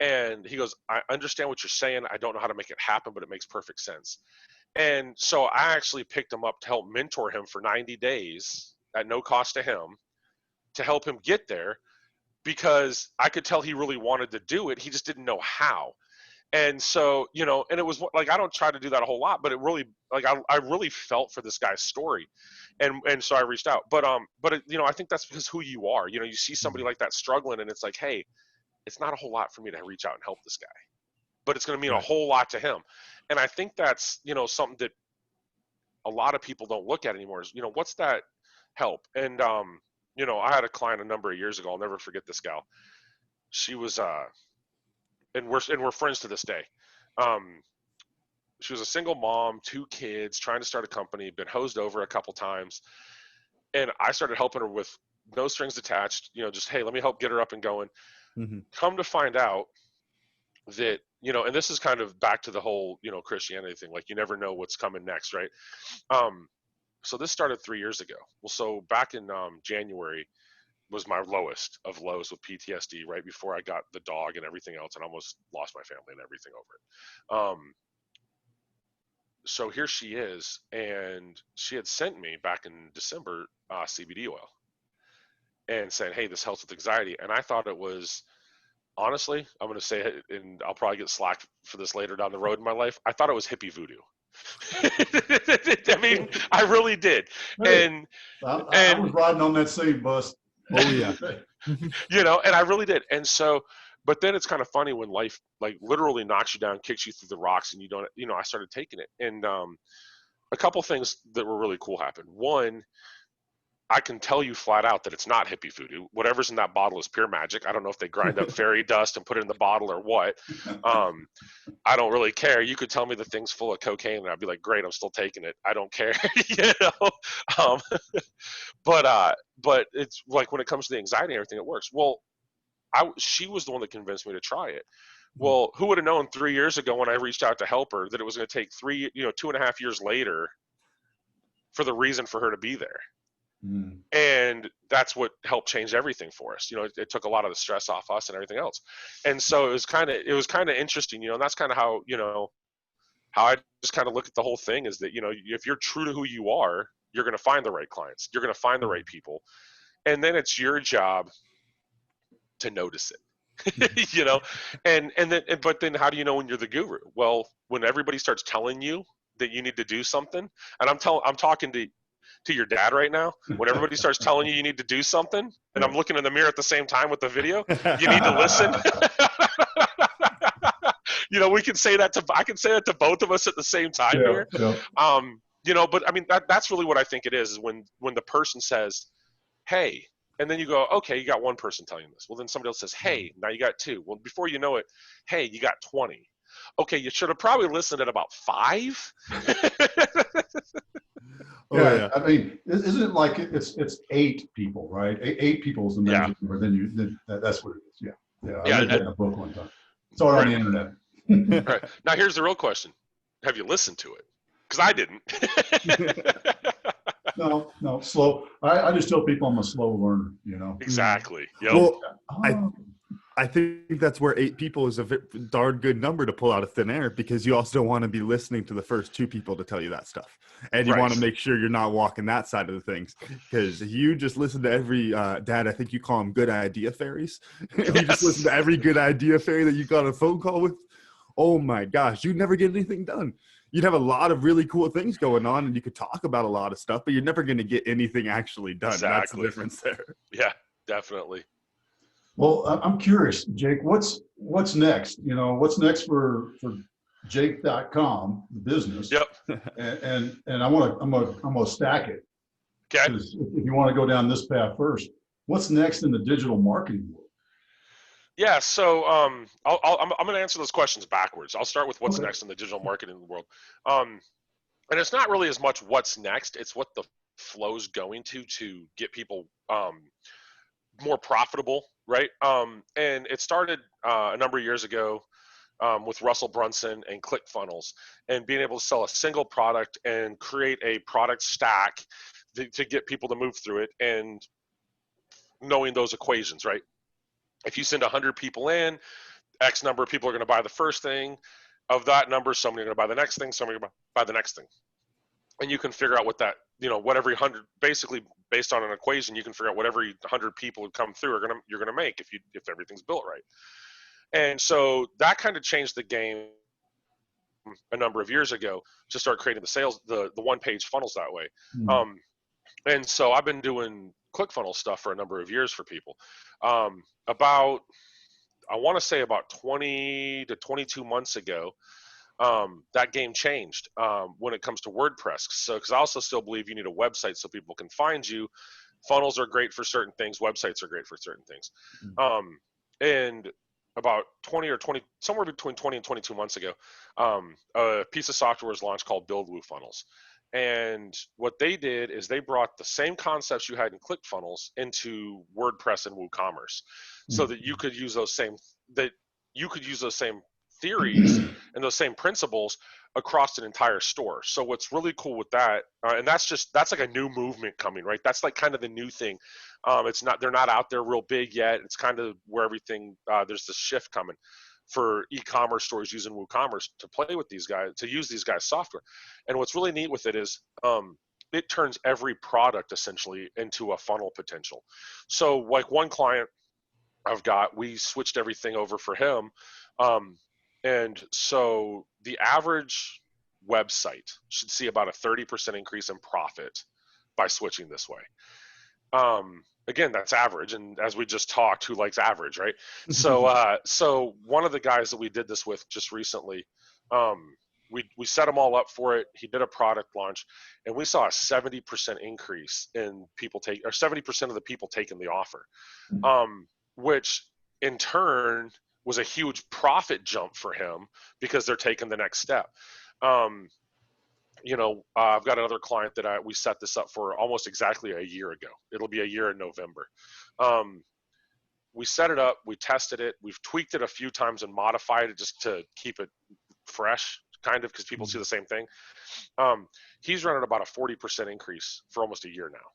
And he goes, I understand what you're saying. I don't know how to make it happen, but it makes perfect sense. And so I actually picked him up to help mentor him for 90 days at no cost to him, to help him get there, because I could tell he really wanted to do it. He just didn't know how. And so, and it was like, I don't try to do that a whole lot, but it really, like, I really felt for this guy's story. And so I reached out, but I think that's because who you are. You see somebody like that struggling, and it's like, hey, it's not a whole lot for me to reach out and help this guy, but it's going to mean a whole lot to him. And I think that's, something that a lot of people don't look at anymore is, what's that help? And, I had a client a number of years ago. I'll never forget this gal. She was, and we're friends to this day. She was a single mom, 2 kids, trying to start a company, been hosed over a couple times. And I started helping her with no strings attached, just, hey, let me help get her up and going. Come to find out that, and this is kind of back to the whole, Christianity thing, like, you never know what's coming next, right? So this started 3 years ago. Well, so back in January was my lowest of lows with PTSD, right before I got the dog and everything else, and almost lost my family and everything over it. So here she is, and she had sent me back in December CBD oil, and saying, hey, this helps with anxiety. And I thought it was, honestly, I'm going to say it, and I'll probably get slack for this later down the road in my life, I thought it was hippie voodoo. I mean, I really did. Hey, I was riding on that same bus. Oh yeah. And I really did. And so, but then it's kind of funny when life, like, literally knocks you down, kicks you through the rocks, and you don't, I started taking it. And a couple things that were really cool happened. One, I can tell you flat out that it's not hippie voodoo. Whatever's in that bottle is pure magic. I don't know if they grind up fairy dust and put it in the bottle or what. I don't really care. You could tell me the thing's full of cocaine, and I'd be like, great, I'm still taking it. I don't care. But it's like, when it comes to the anxiety and everything, it works. Well, she was the one that convinced me to try it. Well, who would have known 3 years ago when I reached out to help her that it was going to take 2.5 years later for the reason for her to be there. And that's what helped change everything for us. It took a lot of the stress off us and everything else. And so it was kind of interesting, and that's kind of how I just kind of look at the whole thing, is that, if you're true to who you are, you're going to find the right clients, you're going to find the right people. And then it's your job to notice it, but then how do you know when you're the guru? Well, when everybody starts telling you that you need to do something, and I'm talking to your dad right now, when everybody starts telling you need to do something, and I'm looking in the mirror at the same time with the video, you need to listen. We can say that I can say that to both of us at the same time here. Yeah. But I mean, that's really what I think it is when the person says, hey, and then you go, okay, you got one person telling you this. Well, then somebody else says, hey, now you got 2. Well, before you know it, hey, you got 20. Okay, you should have probably listened at about 5. Oh, Yeah, I mean, isn't it like it's 8 people, right? 8 people is the Yeah. magic number. Then that's what it is. Yeah, yeah. I Yeah, read that in a book one time. Saw it on the internet. Right. Now here's the real question. Have you listened to it? Because I didn't. No, slow. I just tell people I'm a slow learner, you know. Exactly. Yep. Well, Oh, I think that's where 8 people is a darn good number to pull out of thin air, because you also don't want to be listening to the first 2 people to tell you that stuff. And you Right. want to make sure you're not walking that side of the things, because you just listen to every Dad, I think you call them good idea fairies. If you just listen to every good idea fairy that you got a phone call with, oh my gosh, you'd never get anything done. You'd have a lot of really cool things going on and you could talk about a lot of stuff, but you're never going to get anything actually done. Exactly. That's the difference there. Yeah, definitely. well, I'm curious, Jake. What's next? You know, what's next for Jake.com, the business? Yep. And I'm gonna stack it. Okay. 'Cause if you want to go down this path first, what's next in the digital marketing world? Yeah, so I'm going to answer those questions backwards. I'll start with what's Okay. next in the digital marketing world. And it's not really as much what's next, it's what the flow's going to get people more profitable, right? And it started a number of years ago with Russell Brunson and ClickFunnels, and being able to sell a single product and create a product stack to get people to move through it, and knowing those equations, right? If you send 100 people in, X number of people are going to buy the first thing. Of that number, somebody are going to buy the next thing, somebody are going to buy the next thing. And you can figure out what that, what every 100, basically based on an equation, you can figure out what every 100 people who come through you're going to make if everything's built right. And so that kind of changed the game a number of years ago to start creating the one-page funnels that way. Hmm. And so I've been doing ClickFunnels stuff for a number of years for people. I want to say about 20 to 22 months ago, that game changed when it comes to WordPress. So, because I also still believe you need a website so people can find you. Funnels are great for certain things. Websites are great for certain things. And about 20 or 20, somewhere between 20 and 22 months ago, a piece of software was launched called Build Funnels. And what they did is they brought the same concepts you had in ClickFunnels into WordPress and WooCommerce, so that you could use those same theories and those same principles across an entire store. So what's really cool with that, and that's like a new movement coming, right? That's like kind of the new thing. They're not out there real big yet. It's kind of where everything, there's this shift coming for e-commerce stores using WooCommerce to play with these guys, to use these guys' software. And what's really neat with it is it turns every product essentially into a funnel potential. So like one client we switched everything over for him. And so the average website should see about a 30% increase in profit by switching this way. Again, that's average. And as we just talked, who likes average, right? So one of the guys that we did this with just recently, we set them all up for it. He did a product launch, and we saw a 70% increase in 70% of the people taking the offer, which in turn was a huge profit jump for him because they're taking the next step. I've got another client that we set this up for almost exactly a year ago. It'll be a year in November. We set it up, we tested it, we've tweaked it a few times and modified it just to keep it fresh, kind of, because people see the same thing. He's running about a 40% increase for almost a year now.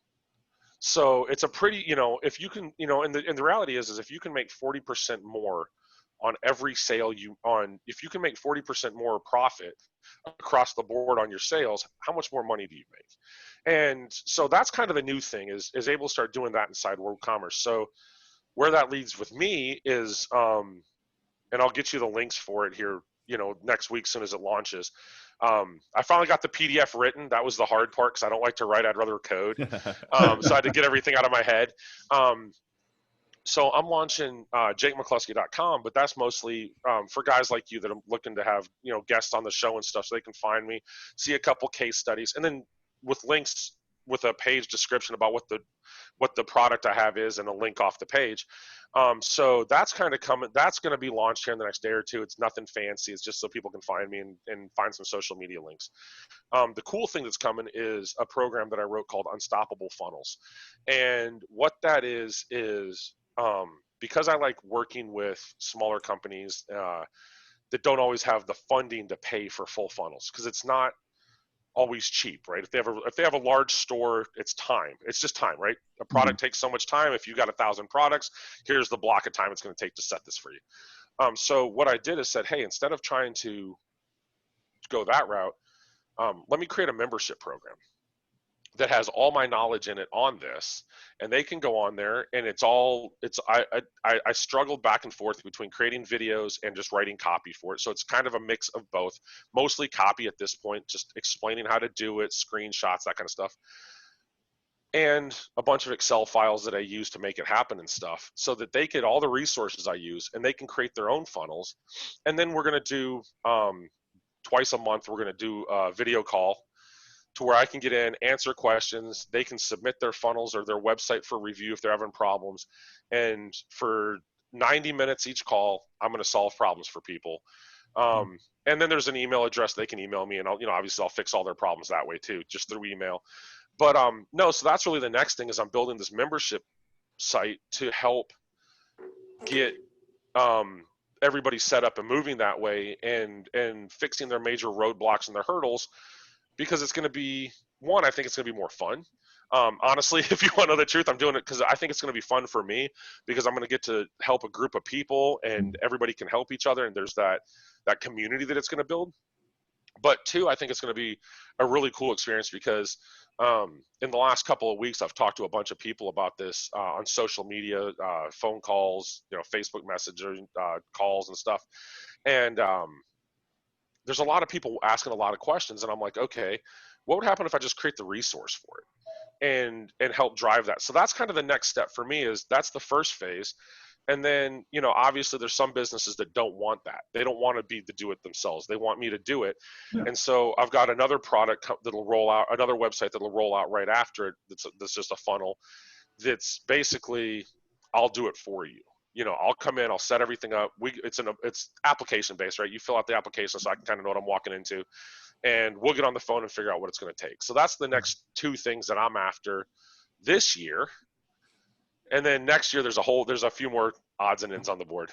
So it's a pretty, if you can, and the reality is if you can make 40% more on every sale if you can make 40% more profit across the board on your sales, how much more money do you make? And so that's kind of a new thing is able to start doing that inside WooCommerce. So where that leads with me is, and I'll get you the links for it here, next week, soon as it launches. I finally got the PDF written. That was the hard part because I don't like to write. I'd rather code. So I had to get everything out of my head. So I'm launching JakeMcCluskey.com, but that's mostly for guys like you that are looking to have guests on the show and stuff, so they can find me, see a couple case studies, and then with links with a page description about what the product I have is and a link off the page. So that's kind of coming. That's going to be launched here in the next day or two. It's nothing fancy. It's just so people can find me and find some social media links. The cool thing that's coming is a program that I wrote called Unstoppable Funnels. And what that is because I like working with smaller companies that don't always have the funding to pay for full funnels, because it's not always cheap, right? If they have a large store, it's time. It's just time, right? A product takes so much time. If you got 1,000 products, here's the block of time it's going to take to set this for you. So what I did is said, hey, instead of trying to go that route, let me create a membership program that has all my knowledge in it on this, and they can go on there, and I struggled back and forth between creating videos and just writing copy for it. So it's kind of a mix of both, mostly copy at this point, just explaining how to do it, screenshots, that kind of stuff, and a bunch of Excel files that I use to make it happen and stuff, so that they get all the resources I use and they can create their own funnels. And then we're going to do twice a month, we're going to do a video call to where I can get in, answer questions. They can submit their funnels or their website for review if they're having problems. And for 90 minutes each call, I'm going to solve problems for people. And then there's an email address they can email me, and obviously I'll fix all their problems that way too, just through email. But no, so that's really the next thing, is I'm building this membership site to help get everybody set up and moving that way, and fixing their major roadblocks and their hurdles. Because it's going to be, one, I think it's going to be more fun. Honestly, if you want to know the truth, I'm doing it because I think it's going to be fun for me, because I'm going to get to help a group of people and everybody can help each other. And there's that community that it's going to build. But two, I think it's going to be a really cool experience, because in the last couple of weeks, I've talked to a bunch of people about this on social media, phone calls, Facebook Messenger calls and stuff. And there's a lot of people asking a lot of questions, and I'm like, okay, what would happen if I just create the resource for it and help drive that? So that's kind of the next step for me, is that's the first phase. And then, obviously there's some businesses that don't want that. They don't want to do it themselves. They want me to do it. Yeah. And so I've got another product that'll roll out, another website that'll roll out right after it. That's just a funnel. That's basically, I'll do it for you. I'll come in, I'll set everything up. It's application based, right? You fill out the application so I can kind of know what I'm walking into, and we'll get on the phone and figure out what it's going to take. So that's the next two things that I'm after this year. And then next year, there's a few more odds and ends on the board.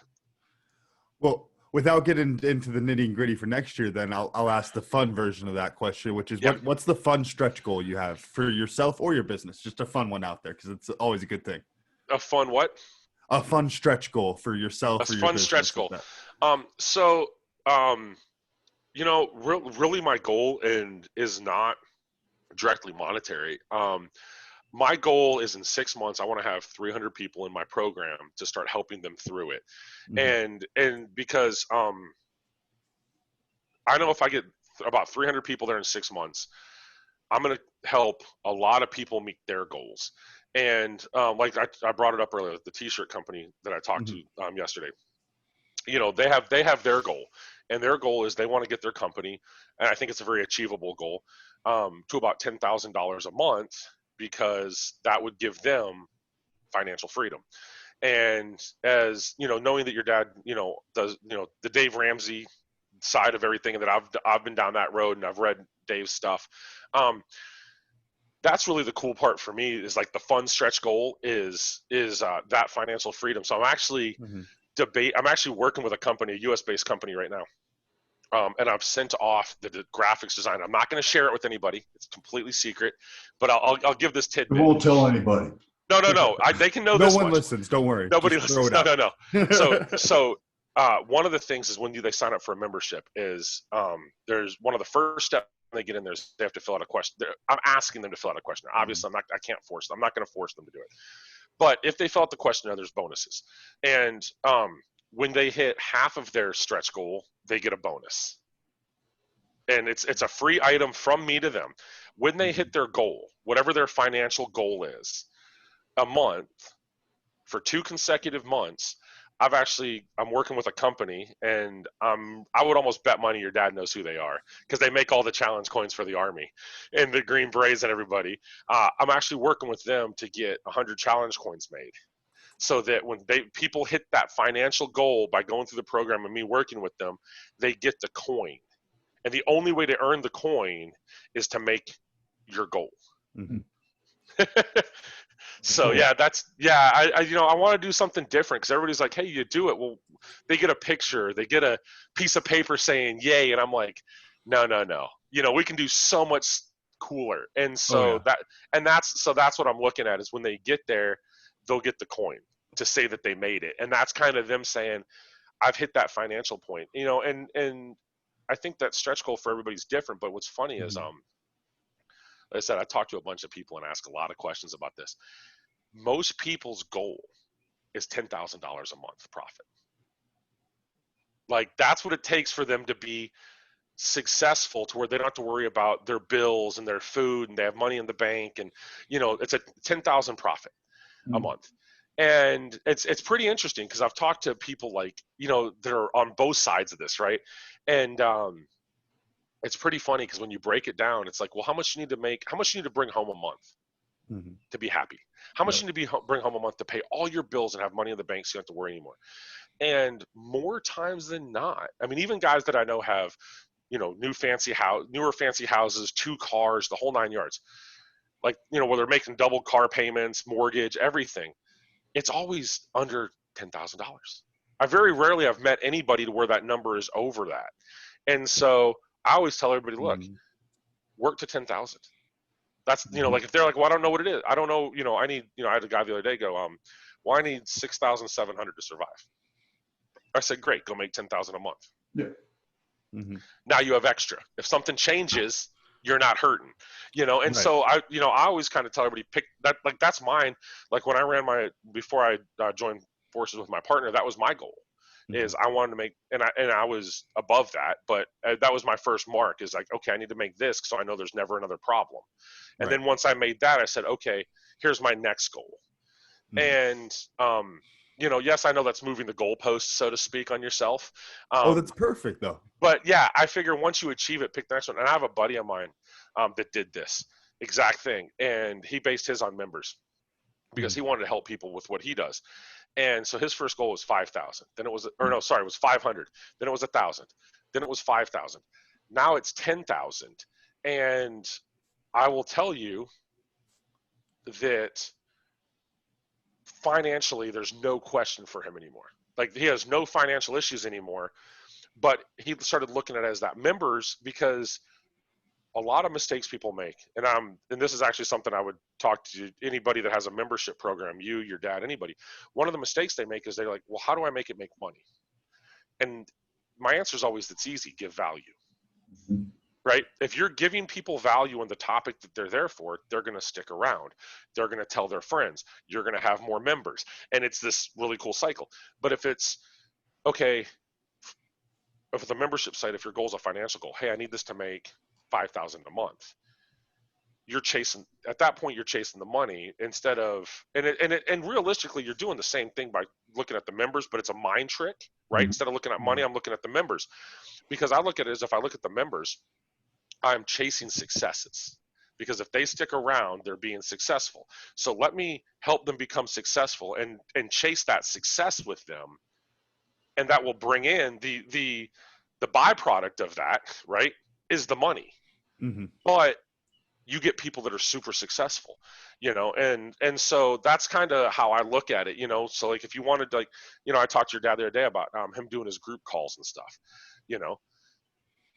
Well, without getting into the nitty and gritty for next year, then I'll ask the fun version of that question, which is what's the fun stretch goal you have for yourself or your business? Just a fun one out there, because it's always a good thing. A fun what? A fun stretch goal for yourself. A fun stretch goal. Really my goal is not directly monetary. My goal is in 6 months, I want to have 300 people in my program to start helping them through it. Mm-hmm. And because I know if I get about 300 people there in 6 months, I'm going to help a lot of people meet their goals. And like I brought it up earlier, the t-shirt company that I talked to yesterday, they have their goal, and their goal is they want to get their company, and I think it's a very achievable goal, to about $10,000 a month, because that would give them financial freedom. And as knowing that your dad, does, the Dave Ramsey side of everything, and that I've been down that road and I've read Dave's stuff. That's really the cool part for me, is like the fun stretch goal is that financial freedom. So I'm actually I'm actually working with a company, a US based company right now. And I've sent off the graphics design. I'm not going to share it with anybody. It's completely secret, but I'll give this tidbit. You won't tell anybody. No. They can know this much. No one listens. Don't worry. Nobody listens. No. So one of the things is when they sign up for a membership is there's one of the first steps when they get in there is they have to fill out a question. I'm asking them to fill out a questionnaire. Obviously, I can't force them. I'm not going to force them to do it. But if they fill out the questionnaire, there's bonuses. And when they hit half of their stretch goal, they get a bonus. And it's a free item from me to them. When they hit their goal, whatever their financial goal is, a month, for 2 consecutive months, I'm working with a company, and I would almost bet money your dad knows who they are, because they make all the challenge coins for the Army and the Green Berets and everybody. I'm actually working with them to get 100 challenge coins made, so that when people hit that financial goal by going through the program and me working with them, they get the coin. And the only way to earn the coin is to make your goal. Mhm. So Cool. yeah, I want to do something different, because everybody's like, hey, you do it. Well, they get a picture, they get a piece of paper saying yay, and I'm like, no. We can do so much cooler. And so that's what I'm looking at, is when they get there, they'll get the coin to say that they made it. And that's kind of them saying, I've hit that financial point. And I think that stretch goal for everybody's different. But what's funny is like I said, I talked to a bunch of people and ask a lot of questions about this. Most people's goal is $10,000 a month profit. Like, that's what it takes for them to be successful, to where they don't have to worry about their bills and their food, and they have money in the bank, and it's a 10,000 profit a month. And it's pretty interesting, because I've talked to people like, that are on both sides of this, right? And it's pretty funny, because when you break it down, it's like, well, how much you need to bring home a month to be happy? How much you need to bring home a month to pay all your bills and have money in the bank, so you don't have to worry anymore? And more times than not, I mean, even guys that I know have, newer fancy houses, 2 cars, the whole 9 yards, like, where they're making double car payments, mortgage, everything, it's always under $10,000. I very rarely have met anybody to where that number is over that. And so I always tell everybody, look, work to 10,000. That's, like, if they're like, well, I don't know what it is, I don't know, I need, I had a guy the other day go, well, I need 6,700 to survive. I said, great, go make 10,000 a month. Yeah. Now you have extra. If something changes, you're not hurting, and Right. so I always kind of tell everybody, pick that, like, that's mine. Like, when I ran before I joined forces with my partner, that was my goal, is I wanted to make, and I was above that, but that was my first mark, is like, okay, I need to make this, so I know there's never another problem. And then once I made that, I said, okay, here's my next goal. And yes, I know that's moving the goalposts, so to speak, on yourself. That's perfect though. But yeah, I figure once you achieve it, pick the next one. And I have a buddy of mine that did this exact thing, and he based his on members, because he wanted to help people with what he does. And so his first goal was 5,000. Then it was, it was 500. Then it was 1,000. Then it was 5,000. Now it's 10,000. And I will tell you that financially, there's no question for him anymore. Like, he has no financial issues anymore. But he started looking at it as that members, because a lot of mistakes people make, and this is actually something I would talk to anybody that has a membership program, you, your dad, anybody. One of the mistakes they make is they're like, well, how do I make it make money? And my answer is always, it's easy: give value. Right? If you're giving people value on the topic that they're there for, they're going to stick around. They're going to tell their friends. You're going to have more members, and it's this really cool cycle. But if it's okay, if the membership site, if your goal is a financial goal, hey, I need this to make 5,000 a month, at that point you're chasing the money instead of, and realistically, you're doing the same thing by looking at the members, but it's a mind trick, right? Instead of looking at money, I'm looking at the members, because I look at it as, if I look at the members, I'm chasing successes, because if they stick around, they're being successful. So let me help them become successful and chase that success with them. And that will bring in the byproduct of that, right, is the money. But you get people that are super successful, and so that's kind of how I look at it, So, like, if you wanted to, like, I talked to your dad the other day about him doing his group calls and stuff.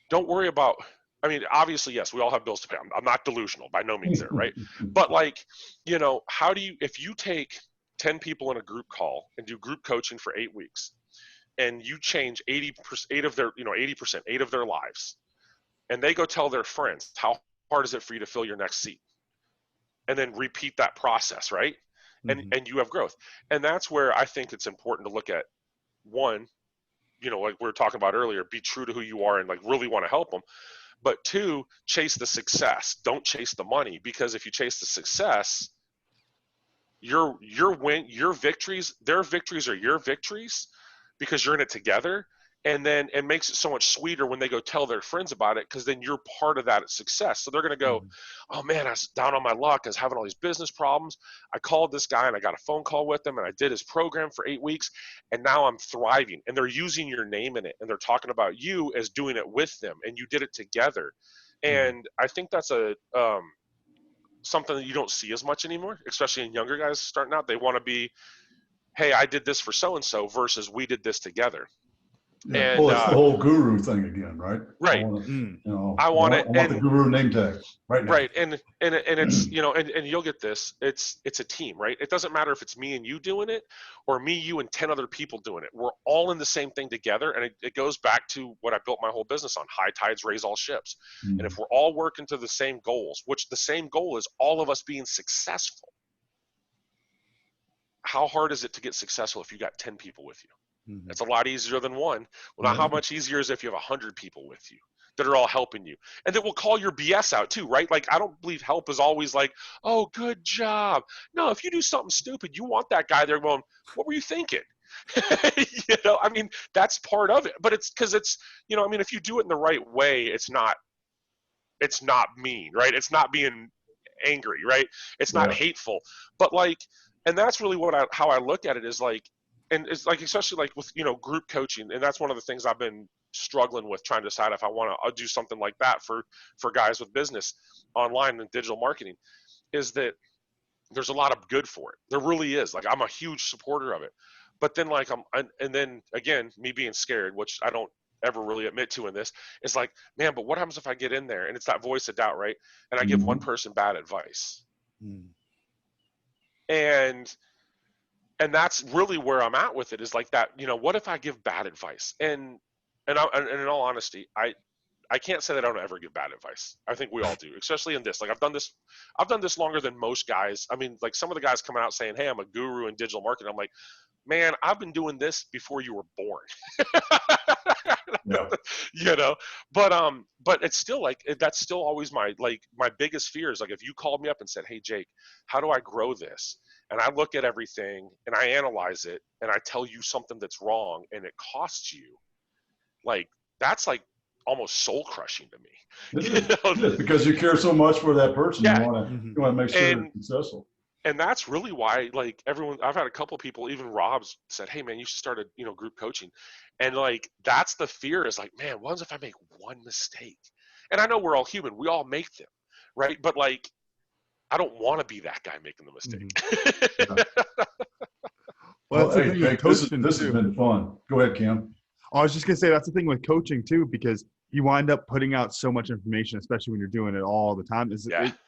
Don't worry about, I mean, obviously, yes, we all have bills to pay. I'm not delusional by no means there, right? But, like, how do you, if you take 10 people in a group call and do group coaching for 8 weeks, and you change 80% of their, 80%, 8 of their lives, and they go tell their friends, how hard is it for you to fill your next seat? And then repeat that process, right? And you have growth. And that's where I think it's important to look at, one, like we were talking about earlier, be true to who you are and, like, really want to help them. But 2, chase the success. Don't chase the money, because if you chase the success, your victories, their victories are your victories because you're in it together. And then it makes it so much sweeter when they go tell their friends about it, because then you're part of that success. So they're going to go, oh man, I was down on my luck. I was having all these business problems. I called this guy and I got a phone call with him and I did his program for 8 weeks and now I'm thriving. And they're using your name in it and they're talking about you as doing it with them and you did it together. And I think that's something that you don't see as much anymore, especially in younger guys starting out. They want to be, hey, I did this for so-and-so versus we did this together. Yeah, And, well, it's the whole guru thing again, right? Right. I want and the guru name tag right now. Right. And it's, and you'll get this, it's a team, right? It doesn't matter if it's me and you doing it or me, you and 10 other people doing it. We're all in the same thing together. And it goes back to what I built my whole business on: high tides raise all ships. And if we're all working to the same goals, which the same goal is all of us being successful, how hard is it to get successful if you got 10 people with you? It's a lot easier than one. Well, now how much easier is it if you have 100 people with you that are all helping you? And that will call your BS out too, right? Like, I don't believe help is always like, oh, good job. No, if you do something stupid, you want that guy there going, what were you thinking? I mean, that's part of it. But it's because it's, if you do it in the right way, it's not mean, right? It's not being angry, right? It's not hateful. But like, and that's really how I look at it is like, and it's like, especially like with, group coaching. And that's one of the things I've been struggling with, trying to decide if I want to do something like that for guys with business online and digital marketing, is that there's a lot of good for it. There really is. Like, I'm a huge supporter of it, but then like, and then again, me being scared, which I don't ever really admit to in this, is like, man, but what happens if I get in there and it's that voice of doubt, right? And I give one person bad advice. And that's really where I'm at with it, is like that, what if I give bad advice? And in all honesty, I can't say that I don't ever give bad advice. I think we all do, especially in this. Like, I've done this longer than most guys. I mean, like, some of the guys coming out saying, hey, I'm a guru in digital marketing. I'm like, man, I've been doing this before you were born. But it's still like, that's still always my biggest fear is like, if you called me up and said, hey, Jake, how do I grow this? And I look at everything and I analyze it and I tell you something that's wrong and it costs you, like, that's like almost soul crushing to me. Because you care so much for that person. You want to make sure they're successful. And that's really why, like, I've had a couple of people, even Rob's said, hey man, you should start a, group coaching. And like, that's the fear, is like, man, what if I make one mistake? And I know we're all human. We all make them. Right. But like, I don't want to be that guy making the mistake. Well, hey, this has been fun. Go ahead, Cam. I was just going to say, that's the thing with coaching too, because you wind up putting out so much information, especially when you're doing it all the time.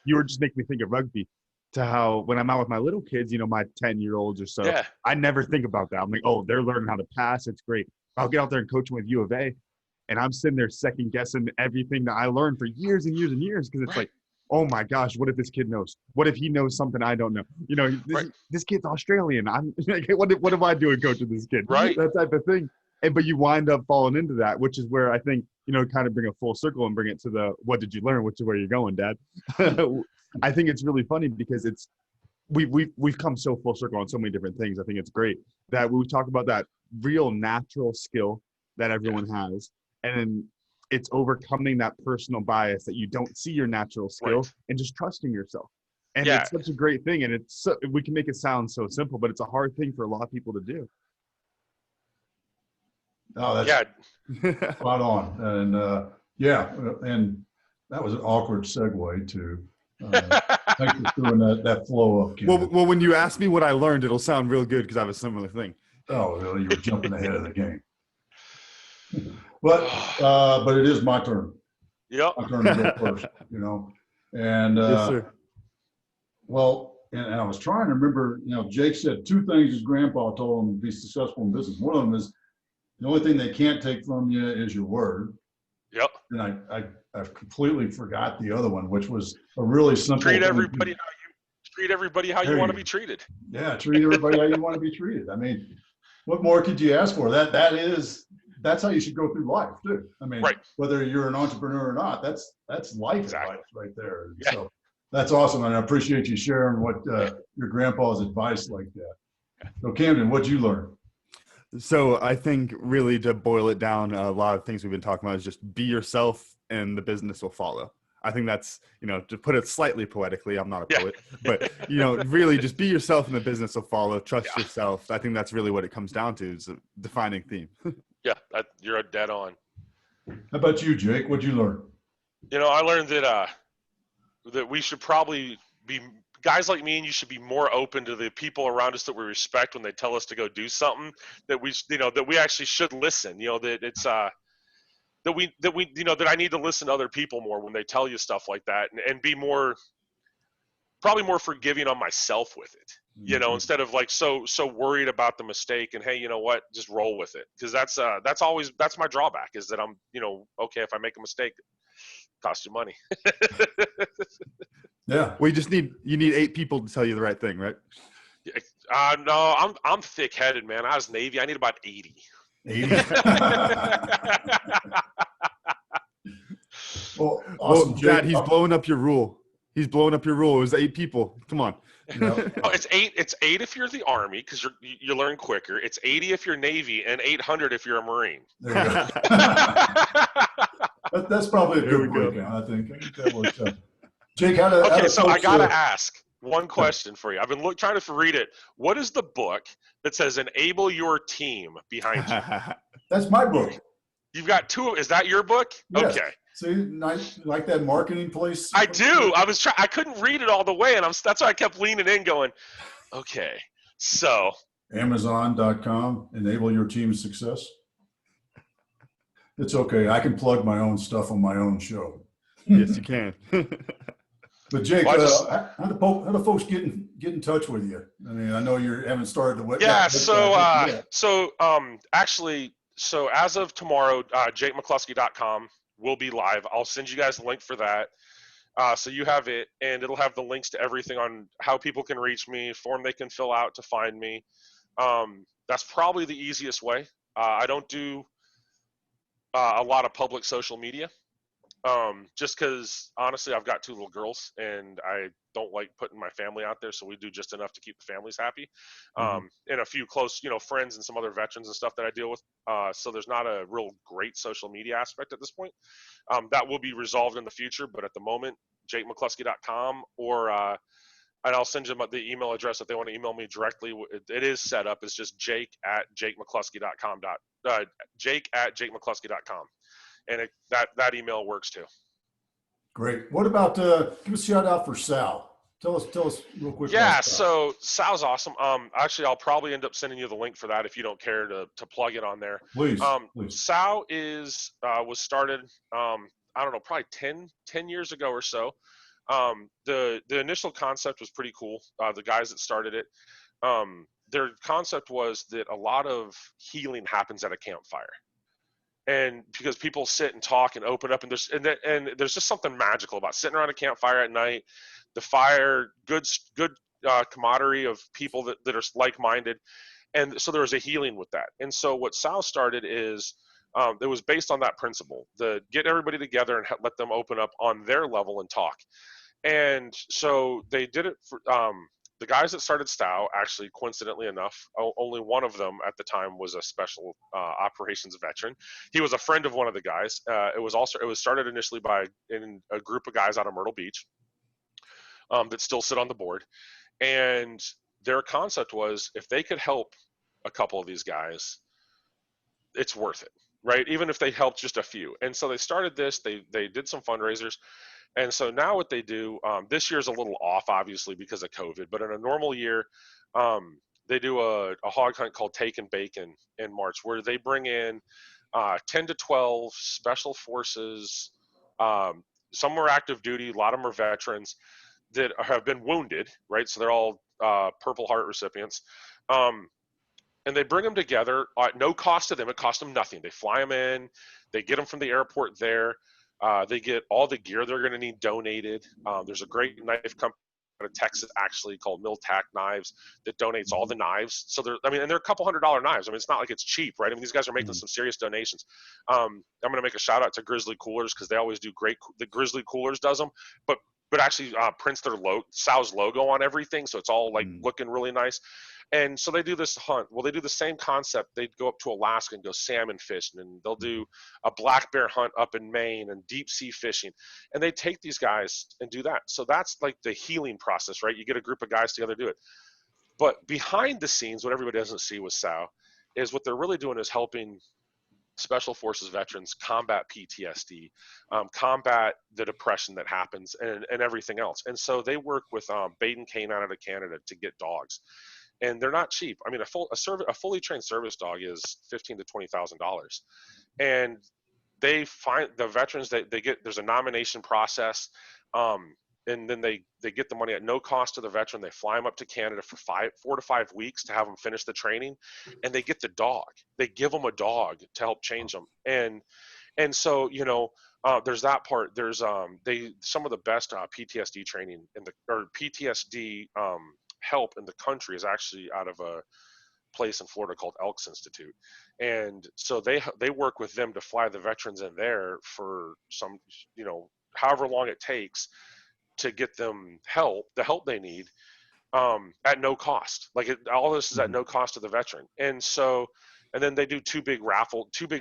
You were just making me think of rugby, to how when I'm out with my little kids, my 10-year-olds or so, I never think about that. I'm like, oh, they're learning how to pass. It's great. I'll get out there and coach them with U of A, and I'm sitting there second guessing everything that I learned for years and years and years, because it's like, oh my gosh, what if this kid knows? What if he knows something I don't know? This kid's Australian. I'm like, what am I doing coaching this kid? Right. That type of thing. But you wind up falling into that, which is where I think, kind of bring a full circle and bring it to the, what did you learn? Which is where you're going, Dad. I think it's really funny because we've come so full circle on so many different things. I think it's great that we talk about that real natural skill that everyone has. And it's overcoming that personal bias that you don't see your natural skill and just trusting yourself. And it's such a great thing. And we can make it sound so simple, but it's a hard thing for a lot of people to do. Oh, that's spot on. And and that was an awkward segue to thanks for doing that flow up. Well, when you ask me what I learned, it'll sound real good because I have a similar thing. Oh, really? You were jumping ahead of the game. But it is my turn. Yep. My turn to go first, And yes, sir. Well, and I was trying to remember, Jake said two things his grandpa told him to be successful in business. One of them is the only thing they can't take from you is your word. Yep. And I've completely forgot the other one, which was a really simple. Treat everybody how you want to be treated. Yeah, treat everybody how you want to be treated. I mean, what more could you ask for? That's how you should go through life too. I mean, whether you're an entrepreneur or not, that's life advice right there. Yeah. So That's awesome, and I appreciate you sharing what your grandpa's advice like that. So, Camden, what'd you learn? So I think really to boil it down, a lot of things we've been talking about is just be yourself and the business will follow. I think that's, to put it slightly poetically, I'm not a poet, but, really just be yourself and the business will follow. Trust yourself. I think that's really what it comes down to, is a defining theme. Yeah, you're a dead on. How about you, Jake? What'd you learn? I learned that we should probably be guys like me, and you should be more open to the people around us that we respect when they tell us to go do something. That we actually should listen. That it's that I need to listen to other people more when they tell you stuff like that, and be probably more forgiving on myself with it. Instead of like so worried about the mistake, and hey, you know what, just roll with it, because that's my drawback, is that I'm okay, if I make a mistake, it costs you money. Yeah. Well, you need 8 people to tell you the right thing, right? No, I'm thick-headed, man. I was Navy. I need about 80. 80. Well, awesome, Jake. Dad, he's blowing up your rule. He's blowing up your rule. It was 8 people. Come on. Oh, it's 8. It's 8 if you're the Army, because you learn quicker. It's 80 if you're Navy, and 800 if you're a Marine. There you go. That's probably a good breakdown, I think. I think that works out. Jake, so I gotta ask one question for you. I've been trying to read it. What is the book that says "Enable Your Team" behind you? That's my book. You've got 2. Is that your book? Yes. Okay. See, like that marketing place. I do. I couldn't read it all the way, and that's why I kept leaning in, going, okay. So Amazon.com. Enable your team's success. It's okay. I can plug my own stuff on my own show. Yes, you can. But Jake, how do folks get in touch with you? I mean, I know you haven't started the website. Actually, as of tomorrow, JakeMcCluskey.com will be live. I'll send you guys the link for that. So you have it, and it'll have the links to everything on how people can reach me, form they can fill out to find me. That's probably the easiest way. I don't do a lot of public social media. Just because honestly, I've got 2 little girls, and I don't like putting my family out there, so we do just enough to keep the families happy. And a few close, friends and some other veterans and stuff that I deal with. So there's not a real great social media aspect at this point. That will be resolved in the future, but at the moment, JakeMcCluskey.com, and I'll send you the email address if they want to email me directly. It is set up. It's just Jake@JakeMcCluskey.com. Jake@JakeMcCluskey.com. And that email works too. Great. What about give a shout out for Sal? Tell us real quick. Yeah, so Sal's awesome. Actually, I'll probably end up sending you the link for that if you don't care to plug it on there. Please. Sal was started I don't know, probably 10 years ago or so. The initial concept was pretty cool. The guys that started it, their concept was that a lot of healing happens at a campfire. And because people sit and talk and open up, and there's just something magical about sitting around a campfire at night, the fire, good camaraderie of people that are like-minded, and so there was a healing with that. And so what Sal started is it was based on that principle: get everybody together and let them open up on their level and talk. And so they did it for the guys that started SOWW. Actually, coincidentally enough, only one of them at the time was a special operations veteran. He was a friend of one of the guys. It was started initially in a group of guys out of Myrtle Beach that still sit on the board. And their concept was, if they could help a couple of these guys, it's worth it, right? Even if they helped just a few. And so they started this. They did some fundraisers. And so now what they do, this year's a little off, obviously, because of COVID, but in a normal year, they do a hog hunt called Take and Bacon in March, where they bring in 10 to 12 special forces. Some are active duty, a lot of them are veterans that have been wounded, right? So they're all Purple Heart recipients. And they bring them together at no cost to them. It costs them nothing. They fly them in. They get them from the airport there. They get all the gear they're going to need donated. There's a great knife company out of Texas, actually, called Milltac Knives, that donates all the knives. So and they're a couple $100 knives. I mean, it's not like it's cheap, right? I mean, these guys are making some serious donations. I'm going to make a shout out to Grizzly Coolers, because they always do great. The Grizzly Coolers does them, but but actually prints their SOWW's logo on everything, so it's all like looking really nice. And so they do this hunt. Well, they do the same concept. They'd go up to Alaska and go salmon fishing, and they'll do a black bear hunt up in Maine and deep sea fishing. And they take these guys and do that. So that's like the healing process, right? You get a group of guys together to do it. But behind the scenes, what everybody doesn't see with SOWW is what they're really doing is helping Special Forces veterans combat PTSD, combat the depression that happens, and everything else. And so they work with Baden Canine out of Canada to get dogs, and they're not cheap. I mean, a fully trained service dog is $15,000 to $20,000, and they find the veterans that they get. There's a nomination process. And then they get the money at no cost to the veteran. They fly them up to Canada for 4 to 5 weeks to have them finish the training, and they get the dog. They give them a dog to help change them. And so, you know, there's that part. There's some of the best PTSD training or PTSD help in the country is actually out of a place in Florida called Elks Institute. And so they work with them to fly the veterans in there for some, you know, however long it takes to get them the help they need at no cost. Like all this is at no cost to the veteran. And so, and then they do two big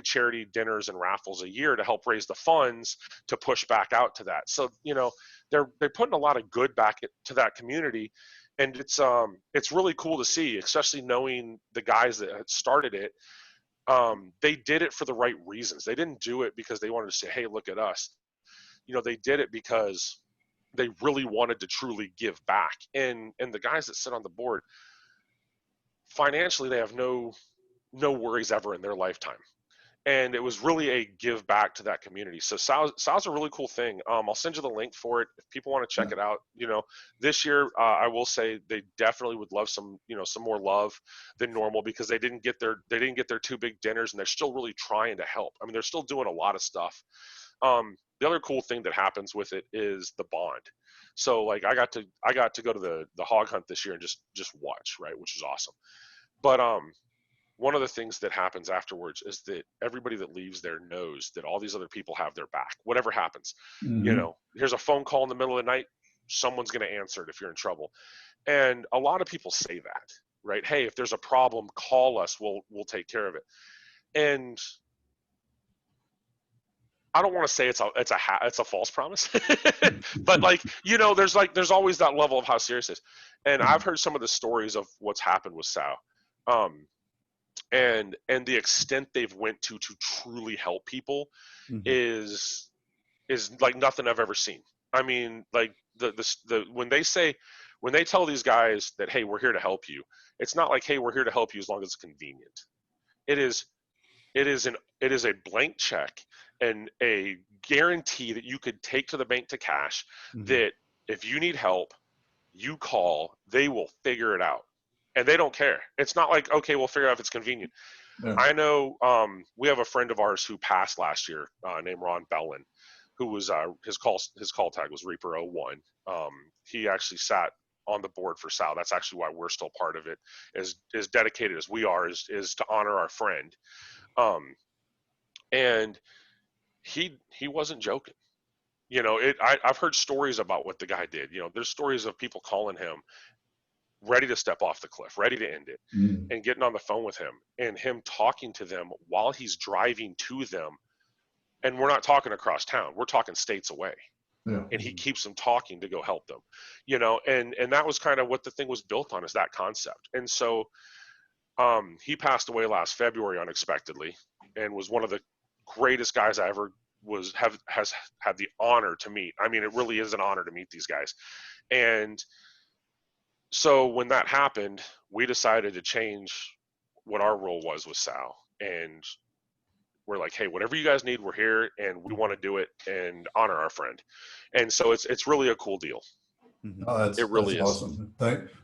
charity dinners and raffles a year to help raise the funds to push back out to that. So, you know, they're putting a lot of good back to that community. And it's really cool to see, especially knowing the guys that had started it. They did it for the right reasons. They didn't do it because they wanted to say, hey, look at us. You know, they did it because they really wanted to truly give back. And the guys that sit on the board, financially, they have no worries ever in their lifetime. And it was really a give back to that community. So SOWW's a really cool thing. I'll send you the link for it if people want to check it out. You know, this year, I will say they definitely would love some more love than normal, because they didn't get their 2 big dinners, and they're still really trying to help. I mean, they're still doing a lot of stuff. The other cool thing that happens with it is the bond. So like I got to go to the hog hunt this year and just watch, right, which is awesome. But one of the things that happens afterwards is that everybody that leaves there knows that all these other people have their back, whatever happens. You know, here's a phone call in the middle of the night, someone's going to answer it if you're in trouble. And a lot of people say that, right? Hey, if there's a problem, call us, we'll take care of it. And I don't want to say it's a false promise, but like, you know, there's always that level of how serious it is. And I've heard some of the stories of what's happened with SOWW, and the extent they've went to truly help people is like nothing I've ever seen. I mean, like when they tell these guys that, hey, we're here to help you, it's not like, hey, we're here to help you as long as it's convenient. It is a blank check and a guarantee that you could take to the bank to cash, that if you need help, you call, they will figure it out. And they don't care. It's not like, okay, we'll figure out if it's convenient. Yeah. I know we have a friend of ours who passed last year named Ron Bellin, who was his call tag was Reaper 01. He actually sat on the board for SOWW. That's actually why we're still part of it. As dedicated as we are is to honor our friend. And he wasn't joking. You know, I've heard stories about what the guy did. You know, there's stories of people calling him ready to step off the cliff, ready to end it, and getting on the phone with him and him talking to them while he's driving to them. And we're not talking across town. We're talking states away. Yeah. And he keeps them talking to go help them, you know, and that was kind of what the thing was built on, is that concept. And so he passed away last February unexpectedly, and was one of the greatest guys I ever has had the honor to meet. I mean, it really is an honor to meet these guys. And so when that happened, we decided to change what our role was with SOWW. And we're like, hey, whatever you guys need, we're here, and we want to do it and honor our friend. And so it's really a cool deal. Oh, it really is awesome.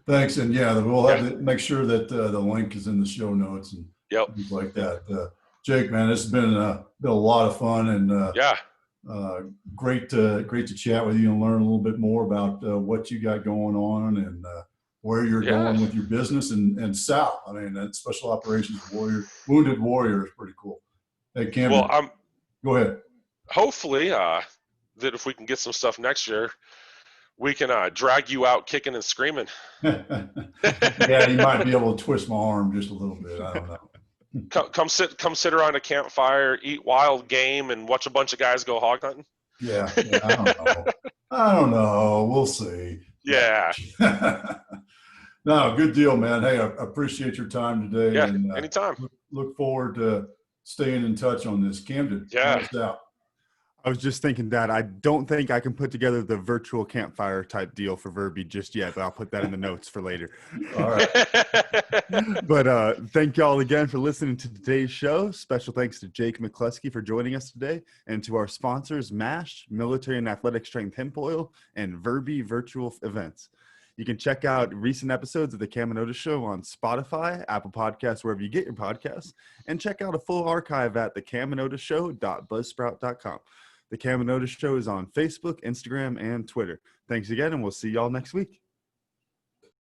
Thanks. And yeah, we'll have to make sure that the link is in the show notes and things like that. Jake, man, it's been a lot of fun, and great to chat with you and learn a little bit more about what you got going on and where you're going with your business and SOWW. I mean, that Special Operations Wounded Warrior is pretty cool. Hey, Cam, go ahead. Hopefully, that if we can get some stuff next year, we can drag you out kicking and screaming. Yeah, you might be able to twist my arm just a little bit. I don't know. Come sit around a campfire, eat wild game, and watch a bunch of guys go hog hunting. Yeah, I don't know. I don't know. We'll see. Yeah. No, good deal, man. Hey, I appreciate your time today. Yeah, and, anytime. Look forward to staying in touch on this. Camden, Yeah. out. I was just thinking that I don't think I can put together the virtual campfire type deal for Verby just yet, but I'll put that in the notes for later. All right. But thank y'all again for listening to today's show. Special thanks to Jake McCluskey for joining us today, and to our sponsors, MASH, Military and Athletic Strength Hemp Oil, and Verby Virtual Events. You can check out recent episodes of the Cam Otis Show on Spotify, Apple Podcasts, wherever you get your podcasts, and check out a full archive at thecamootisshow.buzzsprout.com. The Cam Otis Show is on Facebook, Instagram, and Twitter. Thanks again, and we'll see y'all next week.